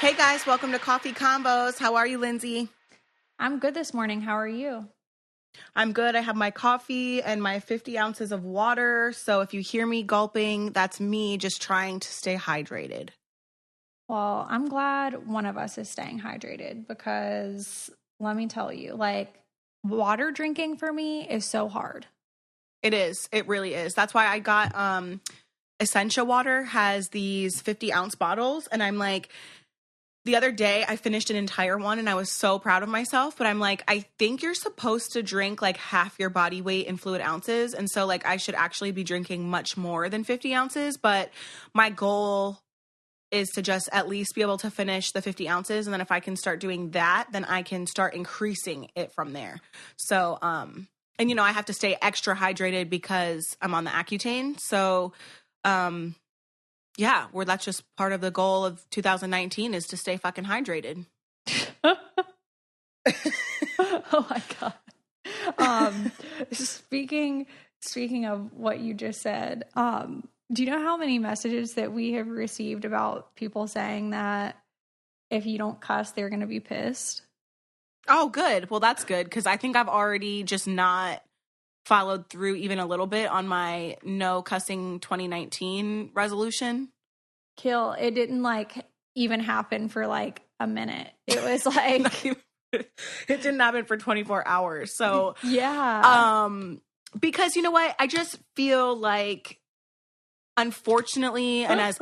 Hey guys, welcome to Coffee Combos. How are you, Lindsie? I'm good this morning. How are you? I'm good. I have my coffee and my 50 ounces of water. So if you hear me gulping, that's me just trying to stay hydrated. Well, I'm glad one of us is staying hydrated because let me tell you, like, water drinking for me is so hard. It is. It really is. That's why I got Essentia Water has these 50-ounce bottles. And I'm like, the other day I finished an entire one and I was so proud of myself. But I'm like, I think you're supposed to drink like half your body weight in fluid ounces. And so like I should actually be drinking much more than 50 ounces. But my goal is to just at least be able to finish the 50 ounces. And then if I can start doing that, then I can start increasing it from there. So, and you know, I have to stay extra hydrated because I'm on the Accutane. So, yeah, that's just part of the goal of 2019 is to stay fucking hydrated. Oh my God. Speaking of what you just said, do you know how many messages that we have received about people saying that if you don't cuss, they're going to be pissed? Oh, good. Well, that's good because I think I've already just not followed through even a little bit on my no cussing 2019 resolution. Kail, it didn't like even happen for like a minute. It was like it didn't happen for 24 hours. So yeah. Because you know what? I just feel like, unfortunately, and as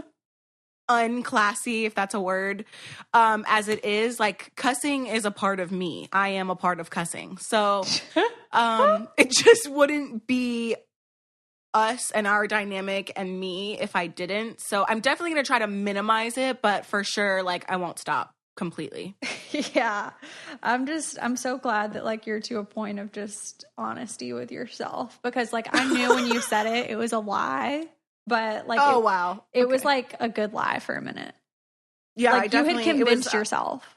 unclassy, if that's a word, as it is, like cussing is a part of me. I am a part of cussing. So it just wouldn't be us and our dynamic and me if I didn't. So I'm definitely going to try to minimize it, but for sure, like I won't stop completely. Yeah. I'm so glad that like you're to a point of just honesty with yourself because like I knew when you said it was a lie, but like oh wow. It was like a good lie for a minute. Yeah, like you had convinced yourself.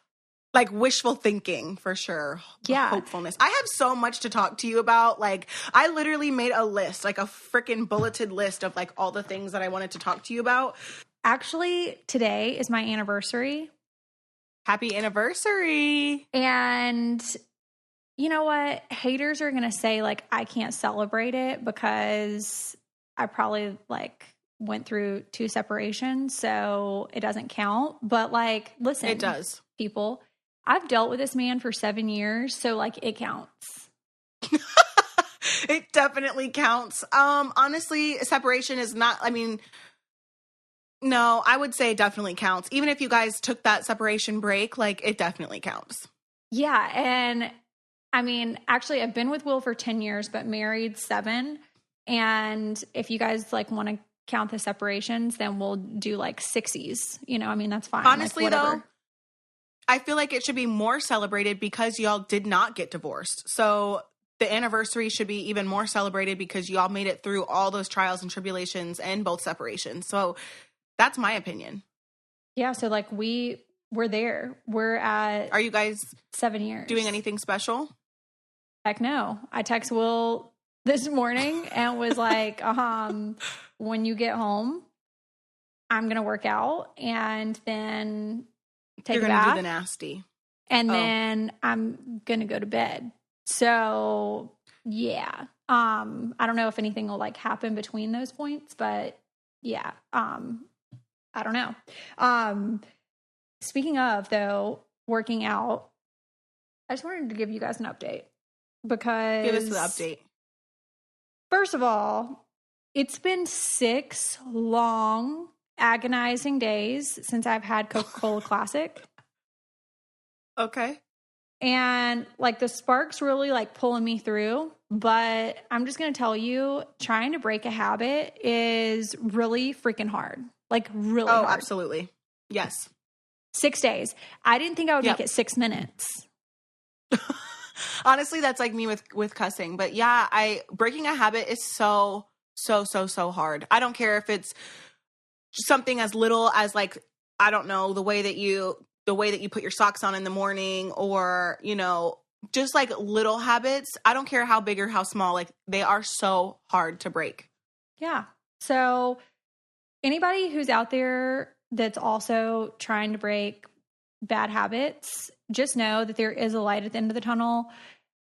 Like wishful thinking for sure. Yeah. Hopefulness. I have so much to talk to you about. Like I literally made a list, like a freaking bulleted list of like all the things that I wanted to talk to you about. Actually, today is my anniversary. Happy anniversary. And you know what? Haters are going to say like I can't celebrate it because I probably like went through 2 separations, so it doesn't count. But like, listen, it does. People, I've dealt with this man for 7 years, so like it counts. It definitely counts. Honestly, separation is not, I mean, no, I would say it definitely counts. Even if you guys took that separation break, like it definitely counts. Yeah. And I mean, actually I've been with Will for 10 years, but married 7. And if you guys like want to count the separations, then we'll do like 60s. You know, I mean, that's fine. Honestly, like, though, I feel like it should be more celebrated because y'all did not get divorced. So the anniversary should be even more celebrated because y'all made it through all those trials and tribulations and both separations. So that's my opinion. Yeah. So like we're there. We're at. Are you guys 7 years doing anything special? Heck no. I text Will this morning and was like, when you get home, I'm going to work out and then take a bath. You're going to do the nasty. And then I'm going to go to bed. So yeah. I don't know if anything will like happen between those points, but yeah. I don't know. Speaking of though, working out, I just wanted to give you guys an update because give us the update. First of all, it's been 6 long, agonizing days since I've had Coca-Cola Classic. Okay. And like the spark's really like pulling me through, but I'm just going to tell you, trying to break a habit is really freaking hard. Like really hard. Oh, absolutely. Yes. 6 days. I didn't think I would make it 6 minutes. Honestly, that's like me with cussing. But yeah, breaking a habit is so hard. I don't care if it's something as little as like, I don't know, the way that you put your socks on in the morning or, you know, just like little habits. I don't care how big or how small, like they are so hard to break. Yeah. So anybody who's out there that's also trying to break bad habits, just know that there is a light at the end of the tunnel.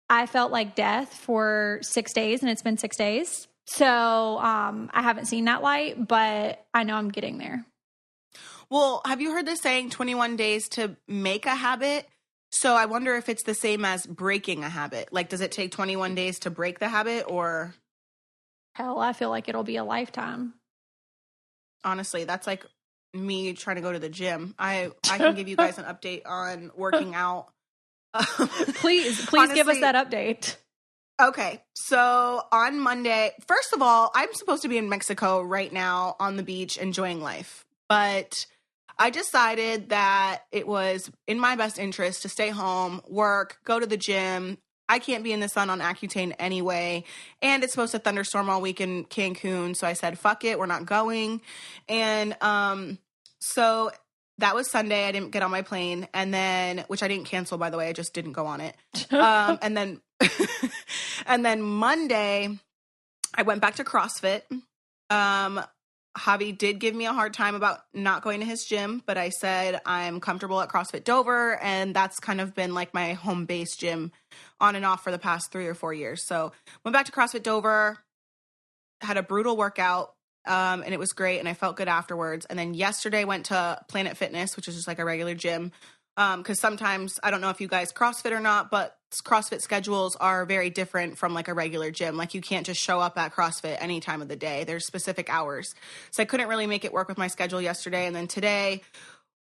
I felt like death for 6 days, and it's been 6 days. So I haven't seen that light, but I know I'm getting there. Well, have you heard the saying 21 days to make a habit? So I wonder if it's the same as breaking a habit. Like, does it take 21 days to break the habit, or? Hell, I feel like it'll be a lifetime. Honestly, that's like me trying to go to the gym. I can give you guys an update on working out. Please Honestly, give us that update. Okay, so on Monday, first of all, I'm supposed to be in Mexico right now on the beach enjoying life. But I decided that it was in my best interest to stay home, work, go to the gym. I can't be in the sun on Accutane anyway. And it's supposed to thunderstorm all week in Cancun. So I said, fuck it, we're not going. And so that was Sunday. I didn't get on my plane. And then, which I didn't cancel, by the way. I just didn't go on it. And then and then Monday, I went back to CrossFit. Javi did give me a hard time about not going to his gym, but I said I'm comfortable at CrossFit Dover, and that's kind of been like my home base gym on and off for the past 3 or 4 years. So went back to CrossFit Dover, had a brutal workout, and it was great, and I felt good afterwards. And then yesterday went to Planet Fitness, which is just like a regular gym, because sometimes, I don't know if you guys CrossFit or not, but CrossFit schedules are very different from like a regular gym. Like you can't just show up at CrossFit any time of the day. There's specific hours. So I couldn't really make it work with my schedule yesterday. And then today,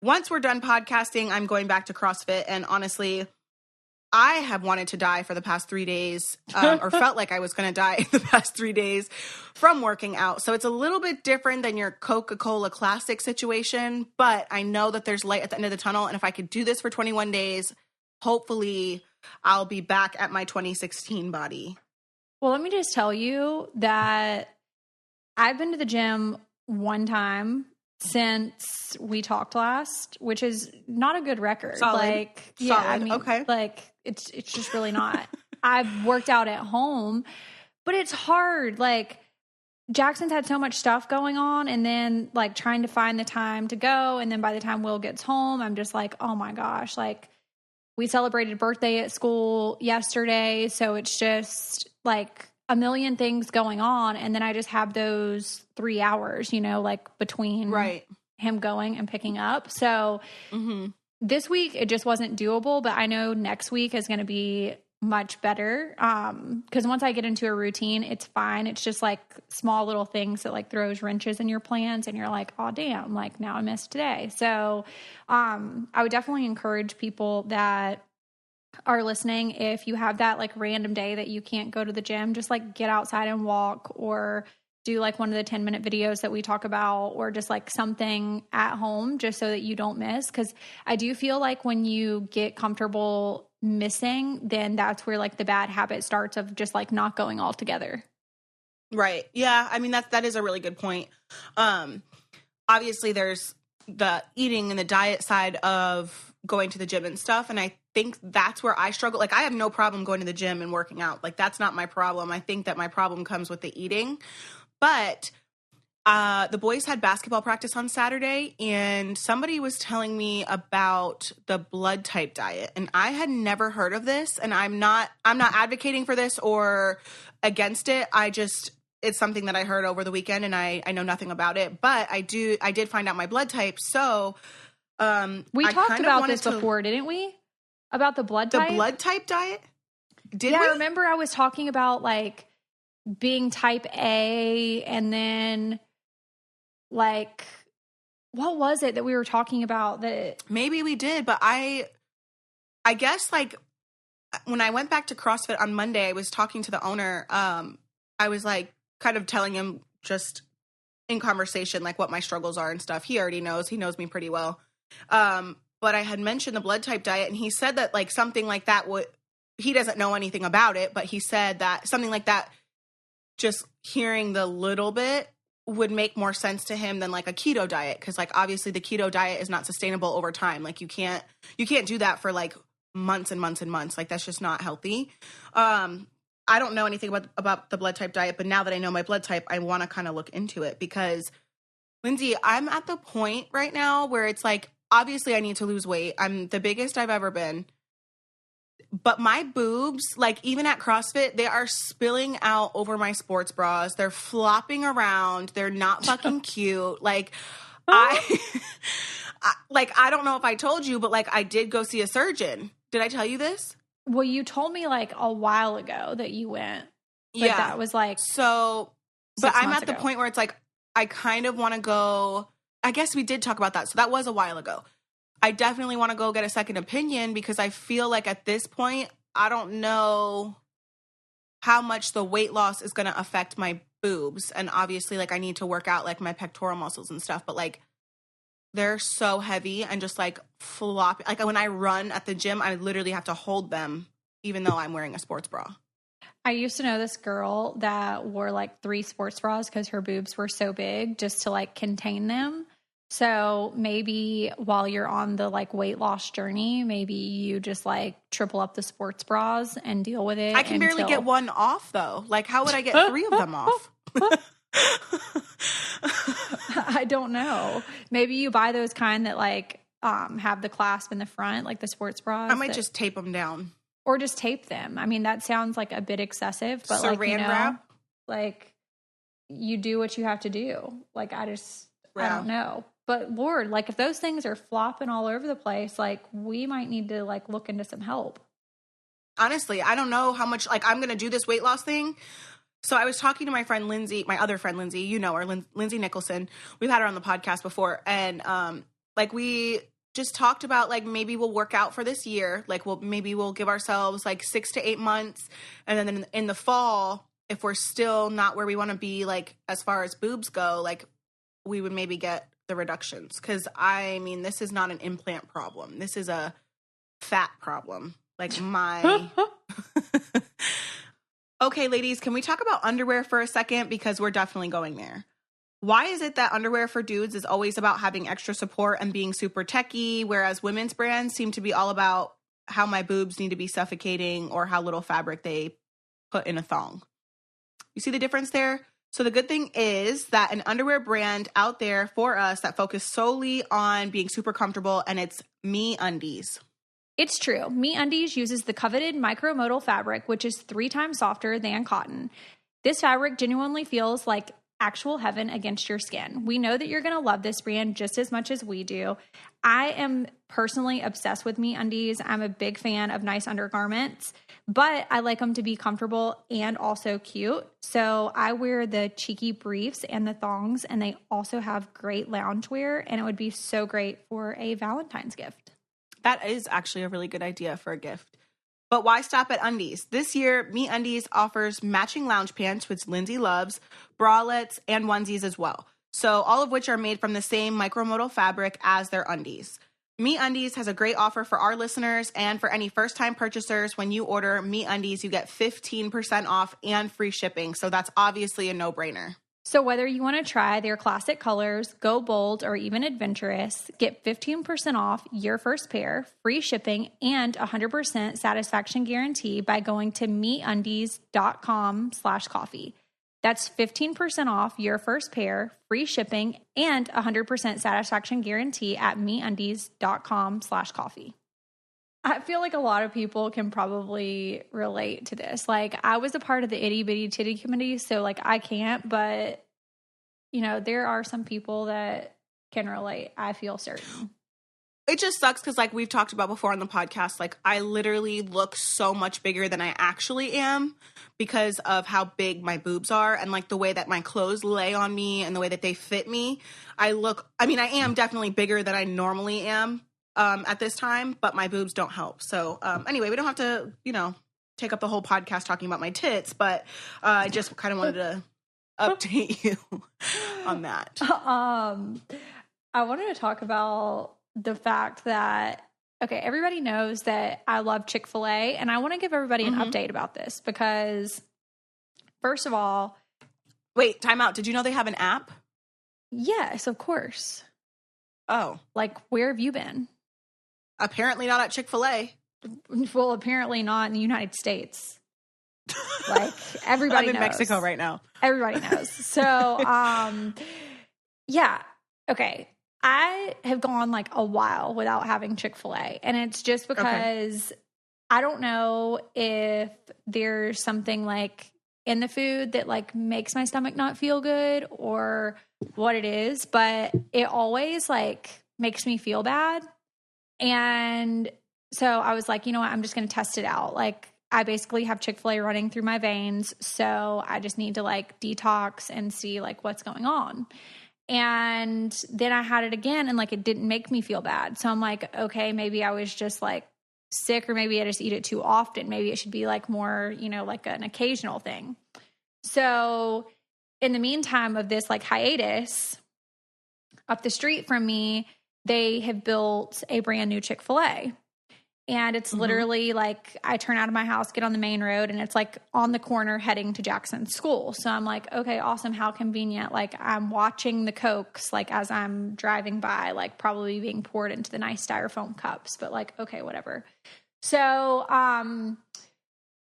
once we're done podcasting, I'm going back to CrossFit. And honestly, I have wanted to die for the past 3 days, or felt like I was going to die the past 3 days from working out. So it's a little bit different than your Coca-Cola Classic situation, but I know that there's light at the end of the tunnel. And if I could do this for 21 days, hopefully I'll be back at my 2016 body. Well, let me just tell you that I've been to the gym one time since we talked last, which is not a good record. Solid. Like, yeah, Solid. I mean, okay. Like it's just really not. I've worked out at home, but it's hard. Like Jackson's had so much stuff going on, and then like trying to find the time to go. And then by the time Will gets home, I'm just like, oh my gosh, like we celebrated birthday at school yesterday. So it's just like a million things going on. And then I just have those 3 hours, you know, like between him going and picking up. So this week it just wasn't doable, but I know next week is going to be much better. Cause once I get into a routine, it's fine. It's just like small little things that like throws wrenches in your plans, and you're like, oh damn, like now I missed today. So, I would definitely encourage people that are listening, if you have that like random day that you can't go to the gym, just like get outside and walk, or do like one of the 10-minute videos that we talk about, or just like something at home just so that you don't miss. Cause I do feel like when you get comfortable missing, then that's where like the bad habit starts of just like not going all together. Right. Yeah. I mean, that is a really good point. Obviously there's the eating and the diet side of going to the gym and stuff. And I think that's where I struggle. Like I have no problem going to the gym and working out. Like that's not my problem. I think that my problem comes with the eating. But the boys had basketball practice on Saturday, and somebody was telling me about the blood type diet, and I had never heard of this. And I'm not advocating for this or against it. It's something that I heard over the weekend, and I know nothing about it. But I did find out my blood type. So we talked about this before, didn't we? About the blood type? The blood type diet? Did we? Yeah, I remember I was talking about like being type A, and then like what was it that we were talking about that maybe we did, but I guess like when I went back to CrossFit on Monday, I was talking to the owner. I was like kind of telling him just in conversation like what my struggles are and stuff. He already knows. He knows me pretty well. But I had mentioned the blood type diet, and he said that like something like that he doesn't know anything about it, but he said that something like that, just hearing the little bit would make more sense to him than like a keto diet. Cause like obviously the keto diet is not sustainable over time. Like you can't do that for like months and months and months. Like that's just not healthy. I don't know anything about the blood type diet, but now that I know my blood type, I want to kind of look into it, because Lindsie, I'm at the point right now where it's like, obviously I need to lose weight. I'm the biggest I've ever been. But my boobs, like even at CrossFit, they are spilling out over my sports bras. They're flopping around. They're not fucking cute. Like I don't know if I told you, but like I did go see a surgeon. Did I tell you this? Well, you told me like a while ago that you went. But yeah. That was like so, but I'm at the ago. point where it's like, I kind of want to go. I guess we did talk about that. So that was a while ago. I definitely want to go get a second opinion because I feel like at this point, I don't know how much the weight loss is going to affect my boobs. And obviously, like I need to work out like my pectoral muscles and stuff, but like they're so heavy and just like floppy. Like when I run at the gym, I literally have to hold them even though I'm wearing a sports bra. I used to know this girl that wore like 3 sports bras because her boobs were so big just to like contain them. So maybe while you're on the like weight loss journey, maybe you just like triple up the sports bras and deal with it. I can barely get one off though. Like how would I get 3 of them off? I don't know. Maybe you buy those kind that like have the clasp in the front, like the sports bras. I might just tape them down. Or just tape them. I mean, that sounds like a bit excessive, but Saran like, you know, wrap? Like you do what you have to do. Like I Yeah. don't know. But Lord, like if those things are flopping all over the place, like we might need to like look into some help. Honestly, I don't know how much, like I'm going to do this weight loss thing. So I was talking to my friend Lindsie, my other friend Lindsie, you know her, Lindsie Nicholson. We've had her on the podcast before. And like we just talked about like maybe we'll work out for this year. Like we'll give ourselves like 6 to 8 months. And then in the fall, if we're still not where we want to be, like as far as boobs go, like we would maybe get the reductions. Cause I mean, this is not an implant problem. This is a fat problem. Like my, okay, ladies, can we talk about underwear for a second? Because we're definitely going there. Why is it that underwear for dudes is always about having extra support and being super techie, whereas women's brands seem to be all about how my boobs need to be suffocating or how little fabric they put in a thong? You see the difference there? So the good thing is that an underwear brand out there for us that focus solely on being super comfortable, and it's MeUndies. It's true. MeUndies uses the coveted micromodal fabric, which is 3 times softer than cotton. This fabric genuinely feels like actual heaven against your skin. We know that you're going to love this brand just as much as we do. I am personally obsessed with MeUndies. I'm a big fan of nice undergarments, but I like them to be comfortable and also cute. So I wear the cheeky briefs and the thongs, and they also have great loungewear, and it would be so great for a Valentine's gift. That is actually a really good idea for a gift. But why stop at undies? This year, MeUndies offers matching lounge pants, which Lindsie loves, bralettes, and onesies as well. So all of which are made from the same micromodal fabric as their undies. MeUndies has a great offer for our listeners, and for any first-time purchasers, when you order MeUndies, you get 15% off and free shipping. So that's obviously a no-brainer. So whether you want to try their classic colors, go bold, or even adventurous, get 15% off your first pair, free shipping, and 100% satisfaction guarantee by going to MeUndies.com/coffee. That's 15% off your first pair, free shipping, and 100% satisfaction guarantee at MeUndies.com/coffee. I feel like a lot of people can probably relate to this. Like, I was a part of the itty bitty titty committee, so like I can't, but you know, there are some people that can relate. I feel certain. It just sucks because like we've talked about before on the podcast, like I literally look so much bigger than I actually am because of how big my boobs are and like the way that my clothes lay on me and the way that they fit me. I am definitely bigger than I normally am. At this time, but my boobs don't help. So anyway, we don't have to, take up the whole podcast talking about my tits, but I just kind of wanted to update you on that. I wanted to talk about the fact that, okay, everybody knows that I love Chick-fil-A, and I want to give everybody an update about this because, first of all... Wait, time out. Did you know they have an app? Yes, of course. Oh. Like, where have you been? Apparently not at Chick-fil-A. Well, apparently not in the United States. Like, everybody knows. I'm in Mexico right now. Everybody knows. So, yeah. Okay. I have gone like a while without having Chick-fil-A, and it's just because I don't know if there's something like in the food that like makes my stomach not feel good or what it is, but it always like makes me feel bad. And so I was like, you know what, I'm just going to test it out. Like, I basically have Chick-fil-A running through my veins, so I just need to like detox and see like what's going on. And then I had it again and like it didn't make me feel bad. So I'm like, okay, maybe I was just like sick, or maybe I just eat it too often. Maybe it should be like more, you know, like an occasional thing. So in the meantime of this like hiatus, up the street from me, they have built a brand new Chick-fil-A. And it's literally like I turn out of my house, get on the main road, and it's like on the corner heading to Jackson's school. So I'm like, okay, awesome. How convenient. Like I'm watching the Cokes, like as I'm driving by, like probably being poured into the nice styrofoam cups, but like, okay, whatever. So,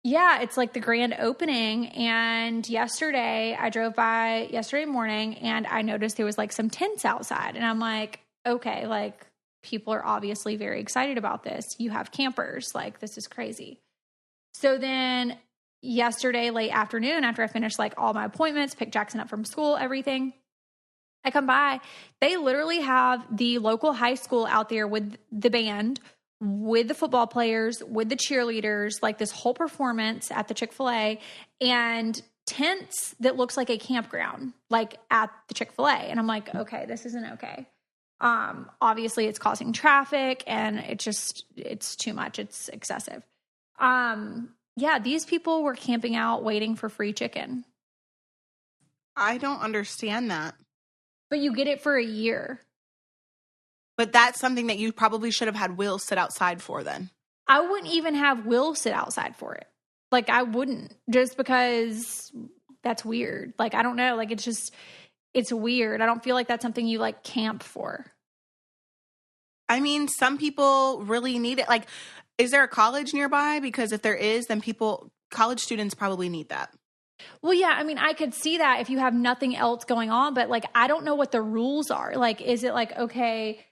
yeah, it's like the grand opening. And yesterday I drove by yesterday morning and I noticed there was like some tents outside, and I'm like, okay, like, people are obviously very excited about this. You have campers. Like, this is crazy. So then yesterday, late afternoon, after I finished like all my appointments, picked Jackson up from school, everything, I come by. They literally have the local high school out there with the band, with the football players, with the cheerleaders, like this whole performance at the Chick-fil-A, and tents that looks like a campground, like at the Chick-fil-A. And I'm like, okay, this isn't okay. Obviously it's causing traffic and it's too much. It's excessive. Yeah, these people were camping out waiting for free chicken. I don't understand that. But you get it for a year. But that's something that you probably should have had Will sit outside for then. I wouldn't even have Will sit outside for it. Like, I wouldn't, just because that's weird. Like, I don't know. Like, it's weird. I don't feel like that's something you like camp for. I mean, some people really need it. Like, is there a college nearby? Because if there is, then college students probably need that. Well, yeah, I mean, I could see that if you have nothing else going on, but like, I don't know what the rules are. Like, is it like, okay,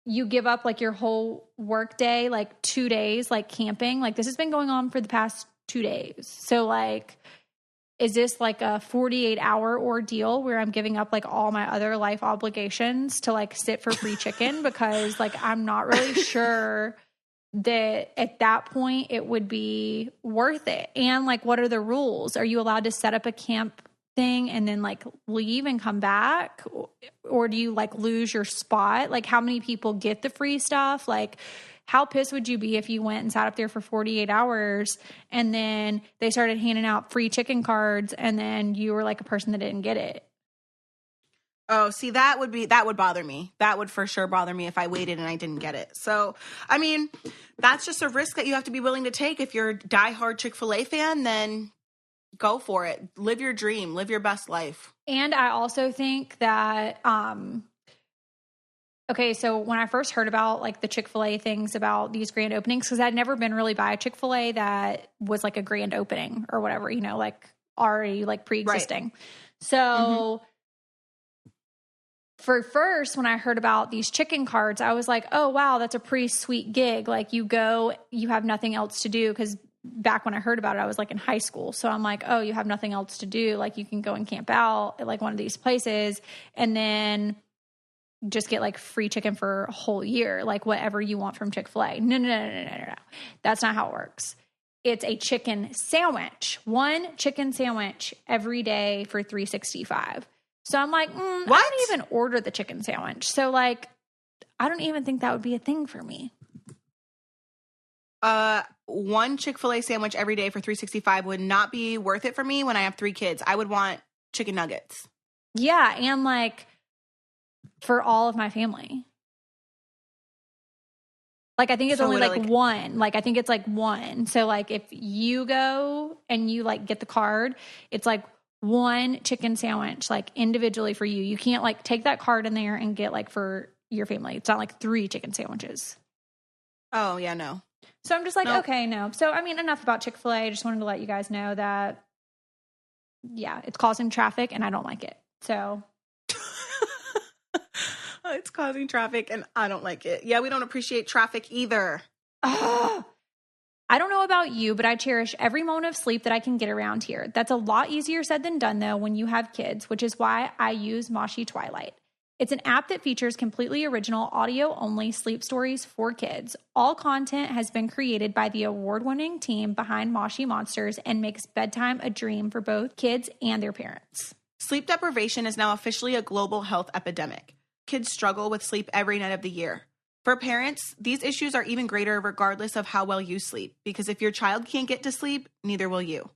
you give up like your whole work day, like 2 days, like camping? Like, this has been going on for the past 2 days. So like, is this like a 48-hour ordeal where I'm giving up like all my other life obligations to like sit for free chicken? Because like, I'm not really sure that at that point it would be worth it. And like, what are the rules? Are you allowed to set up a camp thing and then like leave and come back? Or do you like lose your spot? Like, how many people get the free stuff? Like, how pissed would you be if you went and sat up there for 48 hours and then they started handing out free chicken cards and then you were like a person that didn't get it? Oh, see, that would bother me. That would for sure bother me if I waited and I didn't get it. So, I mean, that's just a risk that you have to be willing to take. If you're a diehard Chick-fil-A fan, then go for it. Live your dream. Live your best life. And I also think that, okay, so when I first heard about like the Chick-fil-A things about these grand openings, because I'd never been really by a Chick-fil-A that was like a grand opening or whatever, you know, like already like pre-existing. Right. So for first, when I heard about these chicken cards, I was like, oh, wow, that's a pretty sweet gig. Like, you go, you have nothing else to do, because back when I heard about it, I was like in high school. So I'm like, oh, you have nothing else to do. Like, you can go and camp out at like one of these places and then just get like free chicken for a whole year, like whatever you want from Chick-fil-A. No. That's not how it works. It's a chicken sandwich, one chicken sandwich every day for $3.65. So I'm like, I don't even order the chicken sandwich. So like, I don't even think that would be a thing for me. One Chick-fil-A sandwich every day for $3.65 would not be worth it for me when I have 3 kids. I would want chicken nuggets. Yeah, and like for all of my family. Like, I think it's so only like one. Like, I think it's like one. So like, if you go and you like get the card, it's like one chicken sandwich, like individually for you. You can't like take that card in there and get like for your family. It's not like 3 chicken sandwiches. Oh yeah, no. So I'm just like, okay, no. So, I mean, enough about Chick-fil-A. I just wanted to let you guys know that, yeah, it's causing traffic and I don't like it. So It's causing traffic and I don't like it. Yeah, we don't appreciate traffic either. I don't know about you, but I cherish every moment of sleep that I can get around here. That's a lot easier said than done, though, when you have kids, which is why I use Moshi Twilight. It's an app that features completely original audio-only sleep stories for kids. All content has been created by the award-winning team behind Moshi Monsters and makes bedtime a dream for both kids and their parents. Sleep deprivation is now officially a global health epidemic. Kids struggle with sleep every night of the year. For parents, these issues are even greater regardless of how well you sleep, because if your child can't get to sleep, neither will you.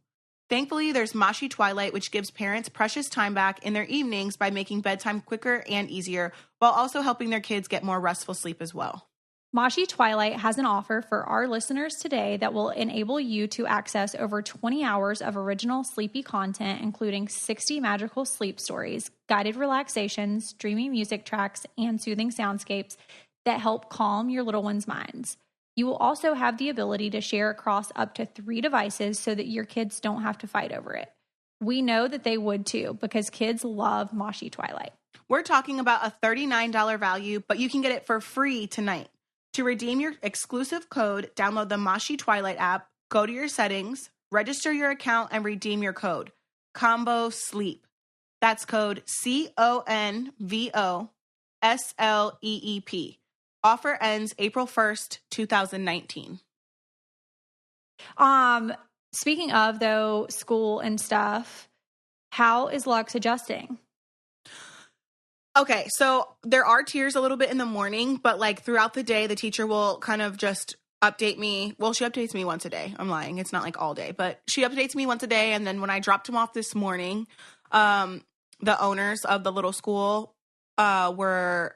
Thankfully, there's Moshi Twilight, which gives parents precious time back in their evenings by making bedtime quicker and easier, while also helping their kids get more restful sleep as well. Moshi Twilight has an offer for our listeners today that will enable you to access over 20 hours of original sleepy content, including 60 magical sleep stories, guided relaxations, dreamy music tracks, and soothing soundscapes that help calm your little one's minds. You will also have the ability to share across up to 3 devices so that your kids don't have to fight over it. We know that they would too, because kids love Moshi Twilight. We're talking about a $39 value, but you can get it for free tonight. To redeem your exclusive code, download the Moshi Twilight app, go to your settings, register your account, and redeem your code. Combo Sleep. That's code CONVOSLEEP. Offer ends April 1st, 2019. Speaking of, though, school and stuff, how is Lux adjusting? Okay, so there are tears a little bit in the morning, but like throughout the day, the teacher will kind of just update me. Well, she updates me once a day. I'm lying. It's not like all day, but she updates me once a day. And then when I dropped him off this morning, the owners of the little school were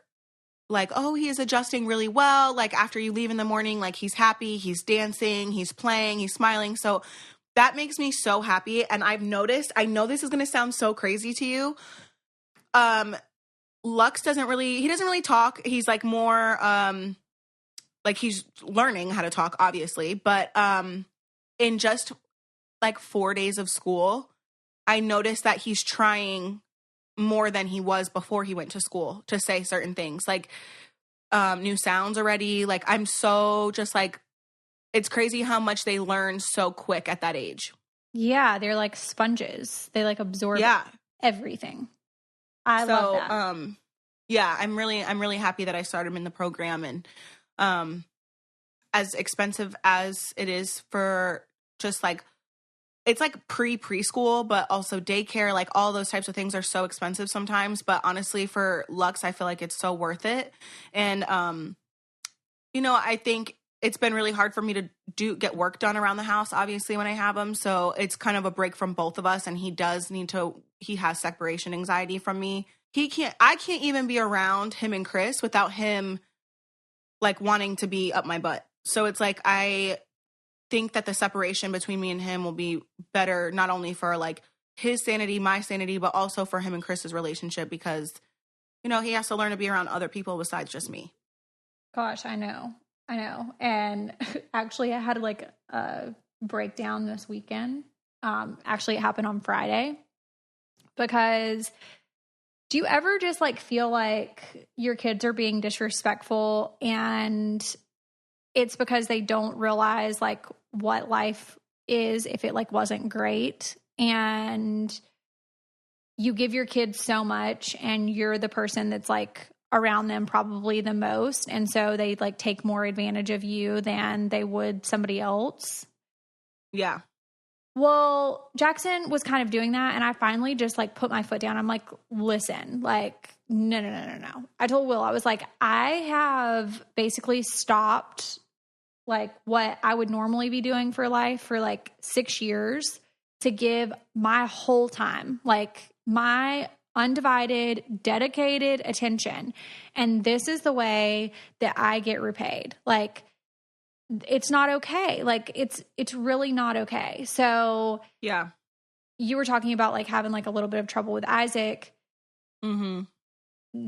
like, oh, he is adjusting really well. Like after you leave in the morning, like he's happy, he's dancing, he's playing, he's smiling. So that makes me so happy. And I've noticed, I know this is going to sound so crazy to you. Lux doesn't really talk. He's like more, like he's learning how to talk, obviously. But in just like 4 days of school, I noticed that he's trying more than he was before he went to school to say certain things, like new sounds already. Like I'm so just like, it's crazy how much they learn so quick at that age. Yeah, they're like sponges. They like absorb everything. I love that. Yeah, I'm really happy that I started him in the program, and as expensive as it is for just like, it's like preschool, but also daycare, like all those types of things are so expensive sometimes. But honestly, for Lux, I feel like it's so worth it. And, you know, I think it's been really hard for me to get work done around the house, obviously, when I have him. So it's kind of a break from both of us. And he has separation anxiety from me. I can't even be around him and Chris without him like wanting to be up my butt. So it's like, I think that the separation between me and him will be better, not only for like his sanity, my sanity, but also for him and Chris's relationship, because, you know, he has to learn to be around other people besides just me. Gosh, I know. And actually I had like a breakdown this weekend. Actually it happened on Friday, because do you ever just like feel like your kids are being disrespectful, and it's because they don't realize like what life is if it like wasn't great, and you give your kids so much and you're the person that's like around them probably the most, and so they like take more advantage of you than they would somebody else. Yeah. Well, Jackson was kind of doing that, and I finally just like put my foot down. I'm like, listen, like, no. I told Will, I was like, I have basically stopped like what I would normally be doing for life for like 6 years to give my whole time, like my undivided, dedicated attention. And this is the way that I get repaid. Like, it's not okay. Like it's really not okay. So yeah, you were talking about like having like a little bit of trouble with Isaac. Mm-hmm.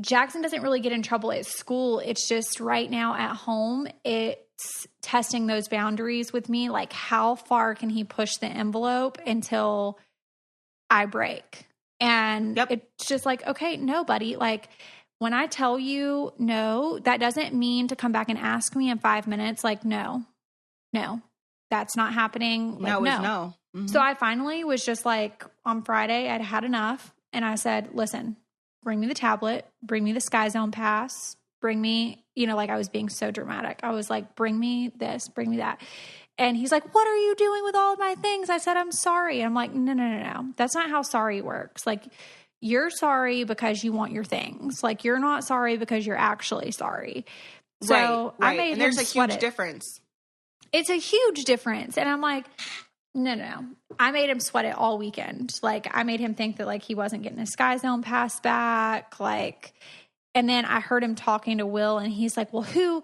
Jackson doesn't really get in trouble at school. It's just right now at home, it's testing those boundaries with me. Like how far can he push the envelope until I break? And It's just like, okay, no, buddy, like when I tell you no, that doesn't mean to come back and ask me in 5 minutes. Like, no, that's not happening. Like, no is no. Mm-hmm. So I finally was just like, on Friday, I'd had enough. And I said, listen, bring me the tablet, bring me the Sky Zone pass, bring me, like I was being so dramatic. I was like, bring me this, bring me that. And he's like, what are you doing with all of my things? I said, I'm sorry. I'm like, no. That's not how sorry works. Like, you're sorry because you want your things. Like, you're not sorry because you're actually sorry. So right. I made and there's him a sweat huge it. difference. It's a huge difference. And I'm like, no. I made him sweat it all weekend. Like, I made him think that, like, he wasn't getting his Sky Zone pass back. Like, and then I heard him talking to Will, and he's like, well, who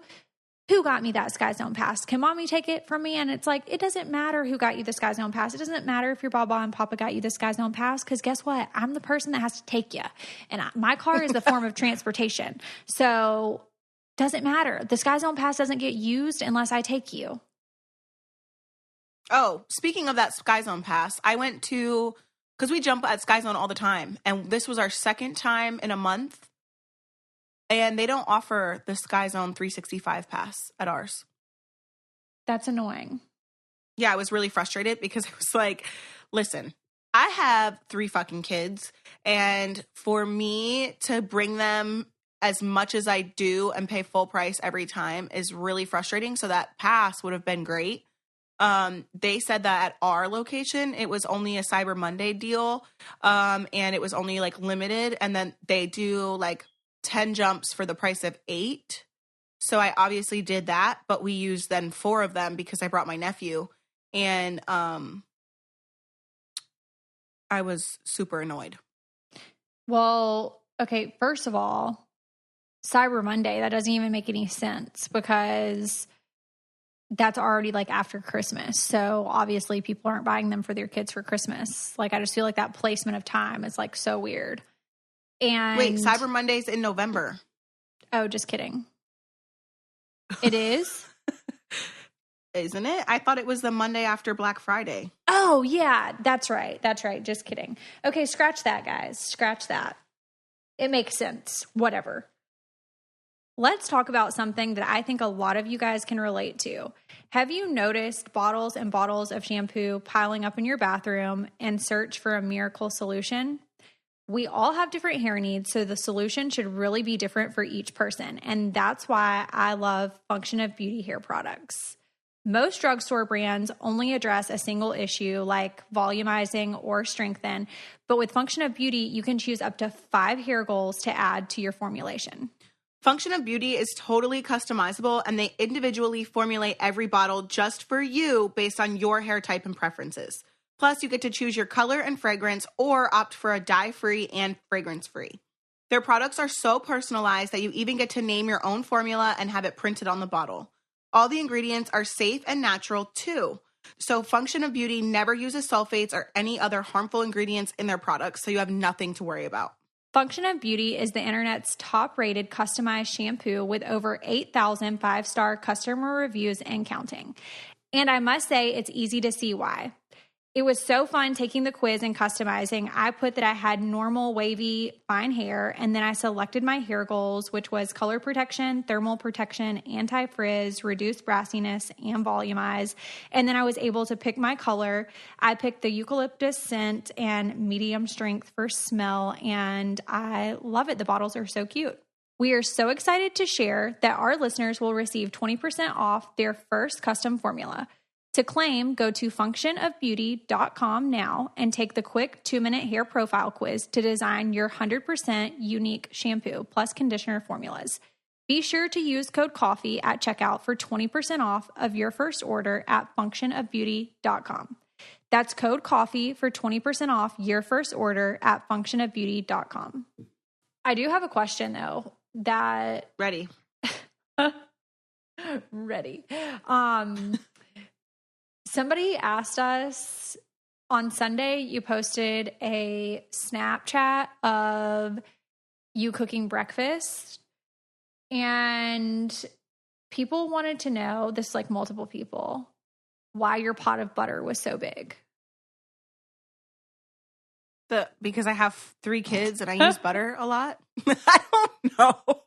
got me that Sky Zone pass? Can mommy take it from me? And it's like, it doesn't matter who got you the Sky Zone pass. It doesn't matter if your Baba and Papa got you the Sky Zone pass, because guess what? I'm the person that has to take you. And my car is the form of transportation. So doesn't matter. The Sky Zone pass doesn't get used unless I take you. Oh, speaking of that Sky Zone pass, I went to, because we jump at Sky Zone all the time, and this was our second time in a month, and they don't offer the Sky Zone 365 pass at ours. That's annoying. Yeah, I was really frustrated because I was like, listen, I have 3 fucking kids, and for me to bring them as much as I do and pay full price every time is really frustrating. So that pass would have been great. They said that at our location, it was only a Cyber Monday deal. And it was only like limited. And then they do like 10 jumps for the price of 8. So I obviously did that, but we used then 4 of them because I brought my nephew, and, I was super annoyed. Well, okay. First of all, Cyber Monday, that doesn't even make any sense because that's already like after Christmas. So obviously people aren't buying them for their kids for Christmas. Like, I just feel like that placement of time is like so weird. And wait, Cyber Monday's in November. Oh, just kidding. It is? Isn't it? I thought it was the Monday after Black Friday. Oh, yeah. That's right. Just kidding. Okay, scratch that, guys. Scratch that. It makes sense. Whatever. Let's talk about something that I think a lot of you guys can relate to. Have you noticed bottles and bottles of shampoo piling up in your bathroom and search for a miracle solution? We all have different hair needs, so the solution should really be different for each person. And that's why I love Function of Beauty hair products. Most drugstore brands only address a single issue like volumizing or strengthen. But with Function of Beauty, you can choose up to 5 hair goals to add to your formulation. Function of Beauty is totally customizable, and they individually formulate every bottle just for you based on your hair type and preferences. Plus, you get to choose your color and fragrance or opt for a dye-free and fragrance-free. Their products are so personalized that you even get to name your own formula and have it printed on the bottle. All the ingredients are safe and natural, too. So Function of Beauty never uses sulfates or any other harmful ingredients in their products, so you have nothing to worry about. Function of Beauty is the internet's top-rated customized shampoo with over 8,000 5-star customer reviews and counting. And I must say, it's easy to see why. It was so fun taking the quiz and customizing. I put that I had normal, wavy, fine hair, and then I selected my hair goals, which was color protection, thermal protection, anti-frizz, reduced brassiness, and volumize. And then I was able to pick my color. I picked the eucalyptus scent and medium strength for smell, and I love it. The bottles are so cute. We are so excited to share that our listeners will receive 20% off their first custom formula. To claim, go to functionofbeauty.com now and take the quick 2-minute hair profile quiz to design your 100% unique shampoo plus conditioner formulas. Be sure to use code COFFEE at checkout for 20% off of your first order at functionofbeauty.com. That's code COFFEE for 20% off your first order at functionofbeauty.com. I do have a question, though, that... Ready. Ready. Somebody asked us on Sunday, you posted a Snapchat of you cooking breakfast, and people wanted to know, this is like multiple people, why your pot of butter was so big. because I have 3 kids and I use butter a lot. I don't know.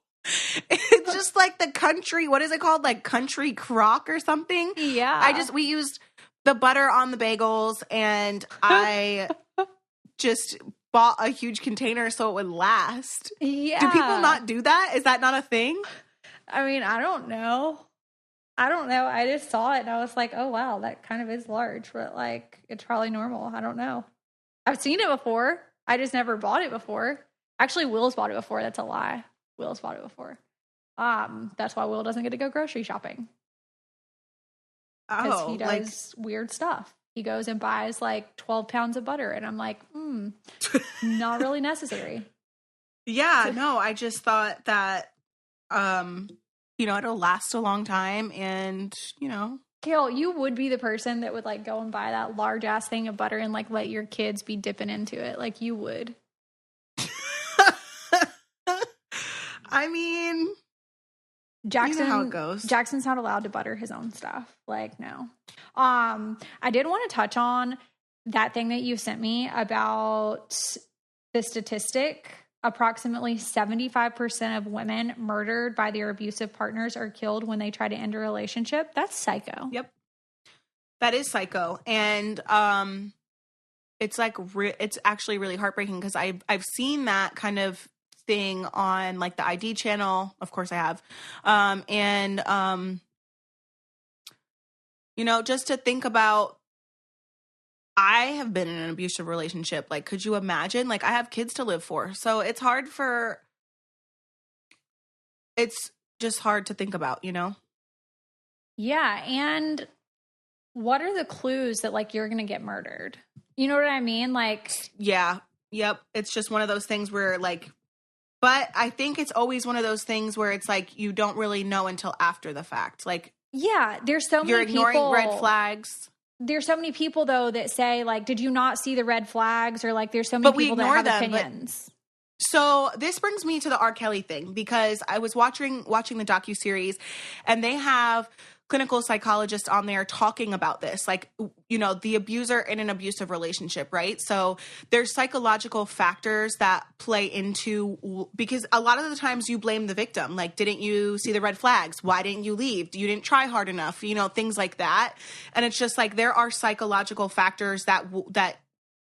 It's just like the country, what is it called? Like country crock or something? Yeah. We used the butter on the bagels, and I just bought a huge container so it would last. Yeah. Do people not do that? Is that not a thing? I mean, I don't know. I just saw it and I was like, oh, wow, that kind of is large, but like, it's probably normal. I don't know. I've seen it before. I just never bought it before. Actually, Will's bought it before. That's a lie. Will's bought it before. That's why Will doesn't get to go grocery shopping. Because he does weird stuff. He goes and buys like 12 pounds of butter. And I'm like, not really necessary. Yeah, no, I just thought that, it'll last a long time and, Kail, you would be the person that would like go and buy that large ass thing of butter and like let your kids be dipping into it. Like you would. I mean, Jackson, you know how it goes. Jackson's not allowed to butter his own stuff. Like, no. I did want to touch on that thing that you sent me about the statistic. Approximately 75% of women murdered by their abusive partners are killed when they try to end a relationship. That's psycho. Yep. That is psycho. And it's like it's actually really heartbreaking because I've seen that kind of thing on like the ID channel. Of course I have. Just to think about, I have been in an abusive relationship. Like, could you imagine? Like, I have kids to live for. So it's just hard to think about, Yeah. And what are the clues that like you're going to get murdered? You know what I mean? Like, yeah. Yep. It's just one of those things where like, but I think it's always one of those things where it's like, you don't really know until after the fact. Like, yeah, there's so many you're ignoring red flags. There's so many people, though, that say, like, did you not see the red flags? Or, like, there's so many people that have opinions. So this brings me to the R. Kelly thing, because I was watching the docuseries, and they have clinical psychologists on there talking about this, like, the abuser in an abusive relationship, right? So there's psychological factors that play into, because a lot of the times you blame the victim. Like, didn't you see the red flags? Why didn't you leave? You didn't try hard enough, things like that. And it's just like, there are psychological factors that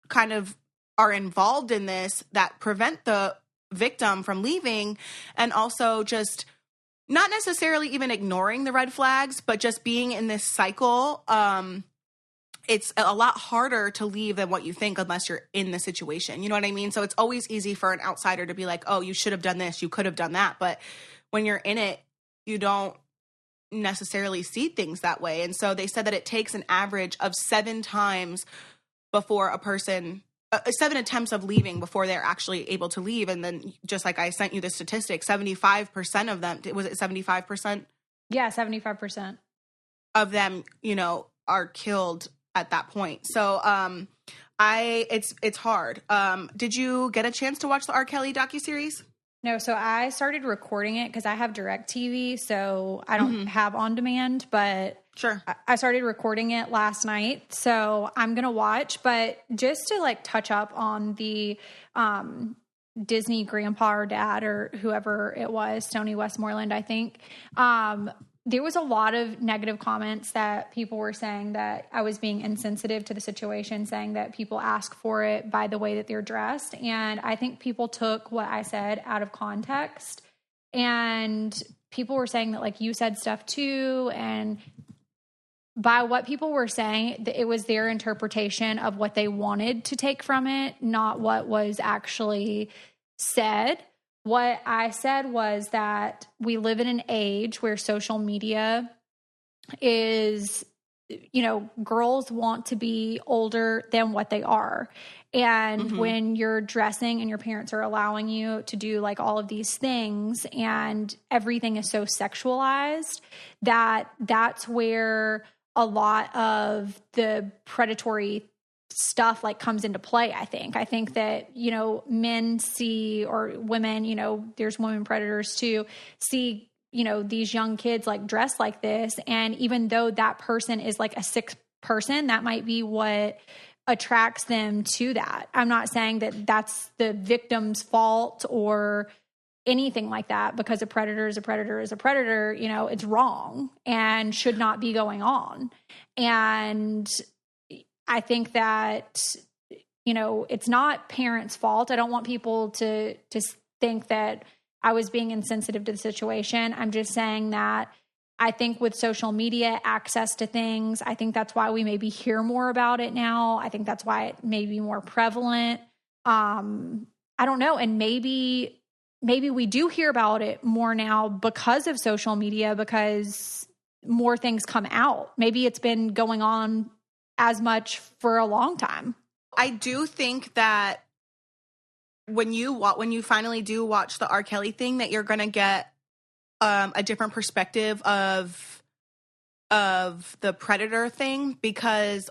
kind of are involved in this that prevent the victim from leaving. And also just not necessarily even ignoring the red flags, but just being in this cycle. It's a lot harder to leave than what you think unless you're in the situation. You know what I mean? So it's always easy for an outsider to be like, oh, you should have done this, you could have done that. But when you're in it, you don't necessarily see things that way. And so they said that it takes an average of 7 times before a person 7 attempts of leaving before they're actually able to leave. And then just like I sent you the statistic, 75% of them, was it 75%? Yeah, 75% of them, are killed at that point. So it's hard. Did you get a chance to watch the R. Kelly docuseries? No, so I started recording it because I have DirecTV, so I don't have on demand, but sure, I started recording it last night, so I'm going to watch. But just to like touch up on the Disney grandpa or dad or whoever it was, Tony Westmoreland, I think, there was a lot of negative comments that people were saying that I was being insensitive to the situation, saying that people ask for it by the way that they're dressed. And I think people took what I said out of context, and people were saying that like you said stuff too. And by what people were saying, it was their interpretation of what they wanted to take from it, not what was actually said. What I said was that we live in an age where social media is, girls want to be older than what they are. And when you're dressing and your parents are allowing you to do like all of these things and everything is so sexualized, that's where a lot of the predatory stuff like comes into play. I think that, men see, or women, there's women predators too, see, these young kids like dressed like this. And even though that person is like a sick person, that might be what attracts them to that. I'm not saying that that's the victim's fault or anything like that, because a predator is a predator is a predator. You know, it's wrong and should not be going on. And I think that, you know, it's not parents' fault. I don't want people to think that I was being insensitive to the situation. I'm just saying that I think with social media access to things, I think that's why we maybe hear more about it now. I think that's why it may be more prevalent. I don't know. And maybe we do hear about it more now because of social media, because more things come out. Maybe it's been going on as much for a long time. I do think that when you finally do watch the R. Kelly thing, that you're going to get a different perspective of the predator thing, because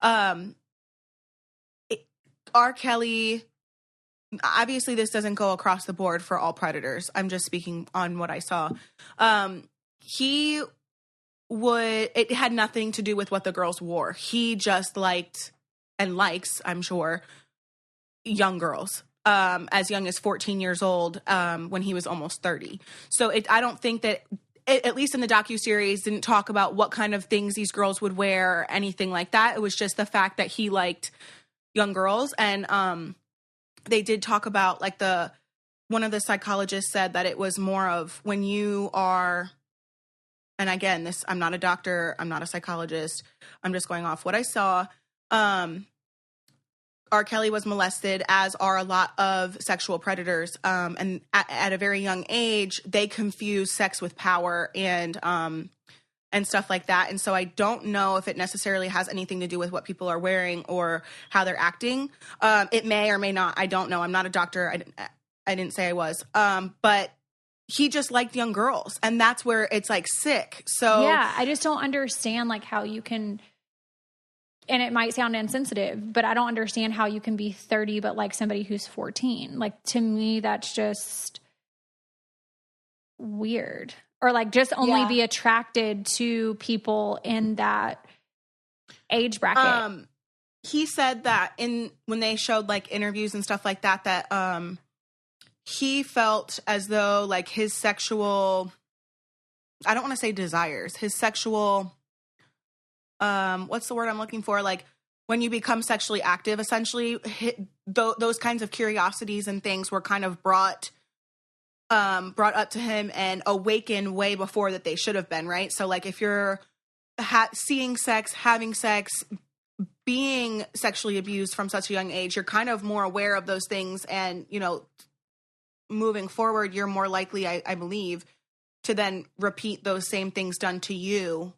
R. Kelly, obviously this doesn't go across the board for all predators. I'm just speaking on what I saw. It had nothing to do with what the girls wore. He just liked and likes, I'm sure, young girls. As young as 14 years old, when he was almost 30. So I don't think that, at least in the docuseries, didn't talk about what kind of things these girls would wear or anything like that. It was just the fact that he liked young girls. And they did talk about, like, one of the psychologists said that it was more of when you are, and again, I'm not a doctor, I'm not a psychologist, I'm just going off what I saw. R. Kelly was molested, as are a lot of sexual predators. And at a very young age, they confuse sex with power and stuff like that. And so I don't know if it necessarily has anything to do with what people are wearing or how they're acting. It may or may not. I don't know. I'm not a doctor. I didn't say I was. But he just liked young girls. And that's where it's, like, sick. So yeah, I just don't understand, like, how you can... And it might sound insensitive, but I don't understand how you can be 30 but like somebody who's 14. Like, to me, that's just weird. Or, like, just only be attracted to people in that age bracket. He said that when they showed, like, interviews and stuff like that, that he felt as though, like, his sexual, I don't want to say desires, his sexual... what's the word I'm looking for? Like, when you become sexually active, essentially, those kinds of curiosities and things were kind of brought up to him and awakened way before that they should have been, right? So, like, if you're seeing sex, having sex, being sexually abused from such a young age, you're kind of more aware of those things. And, you know, moving forward, you're more likely, I believe, to then repeat those same things done to you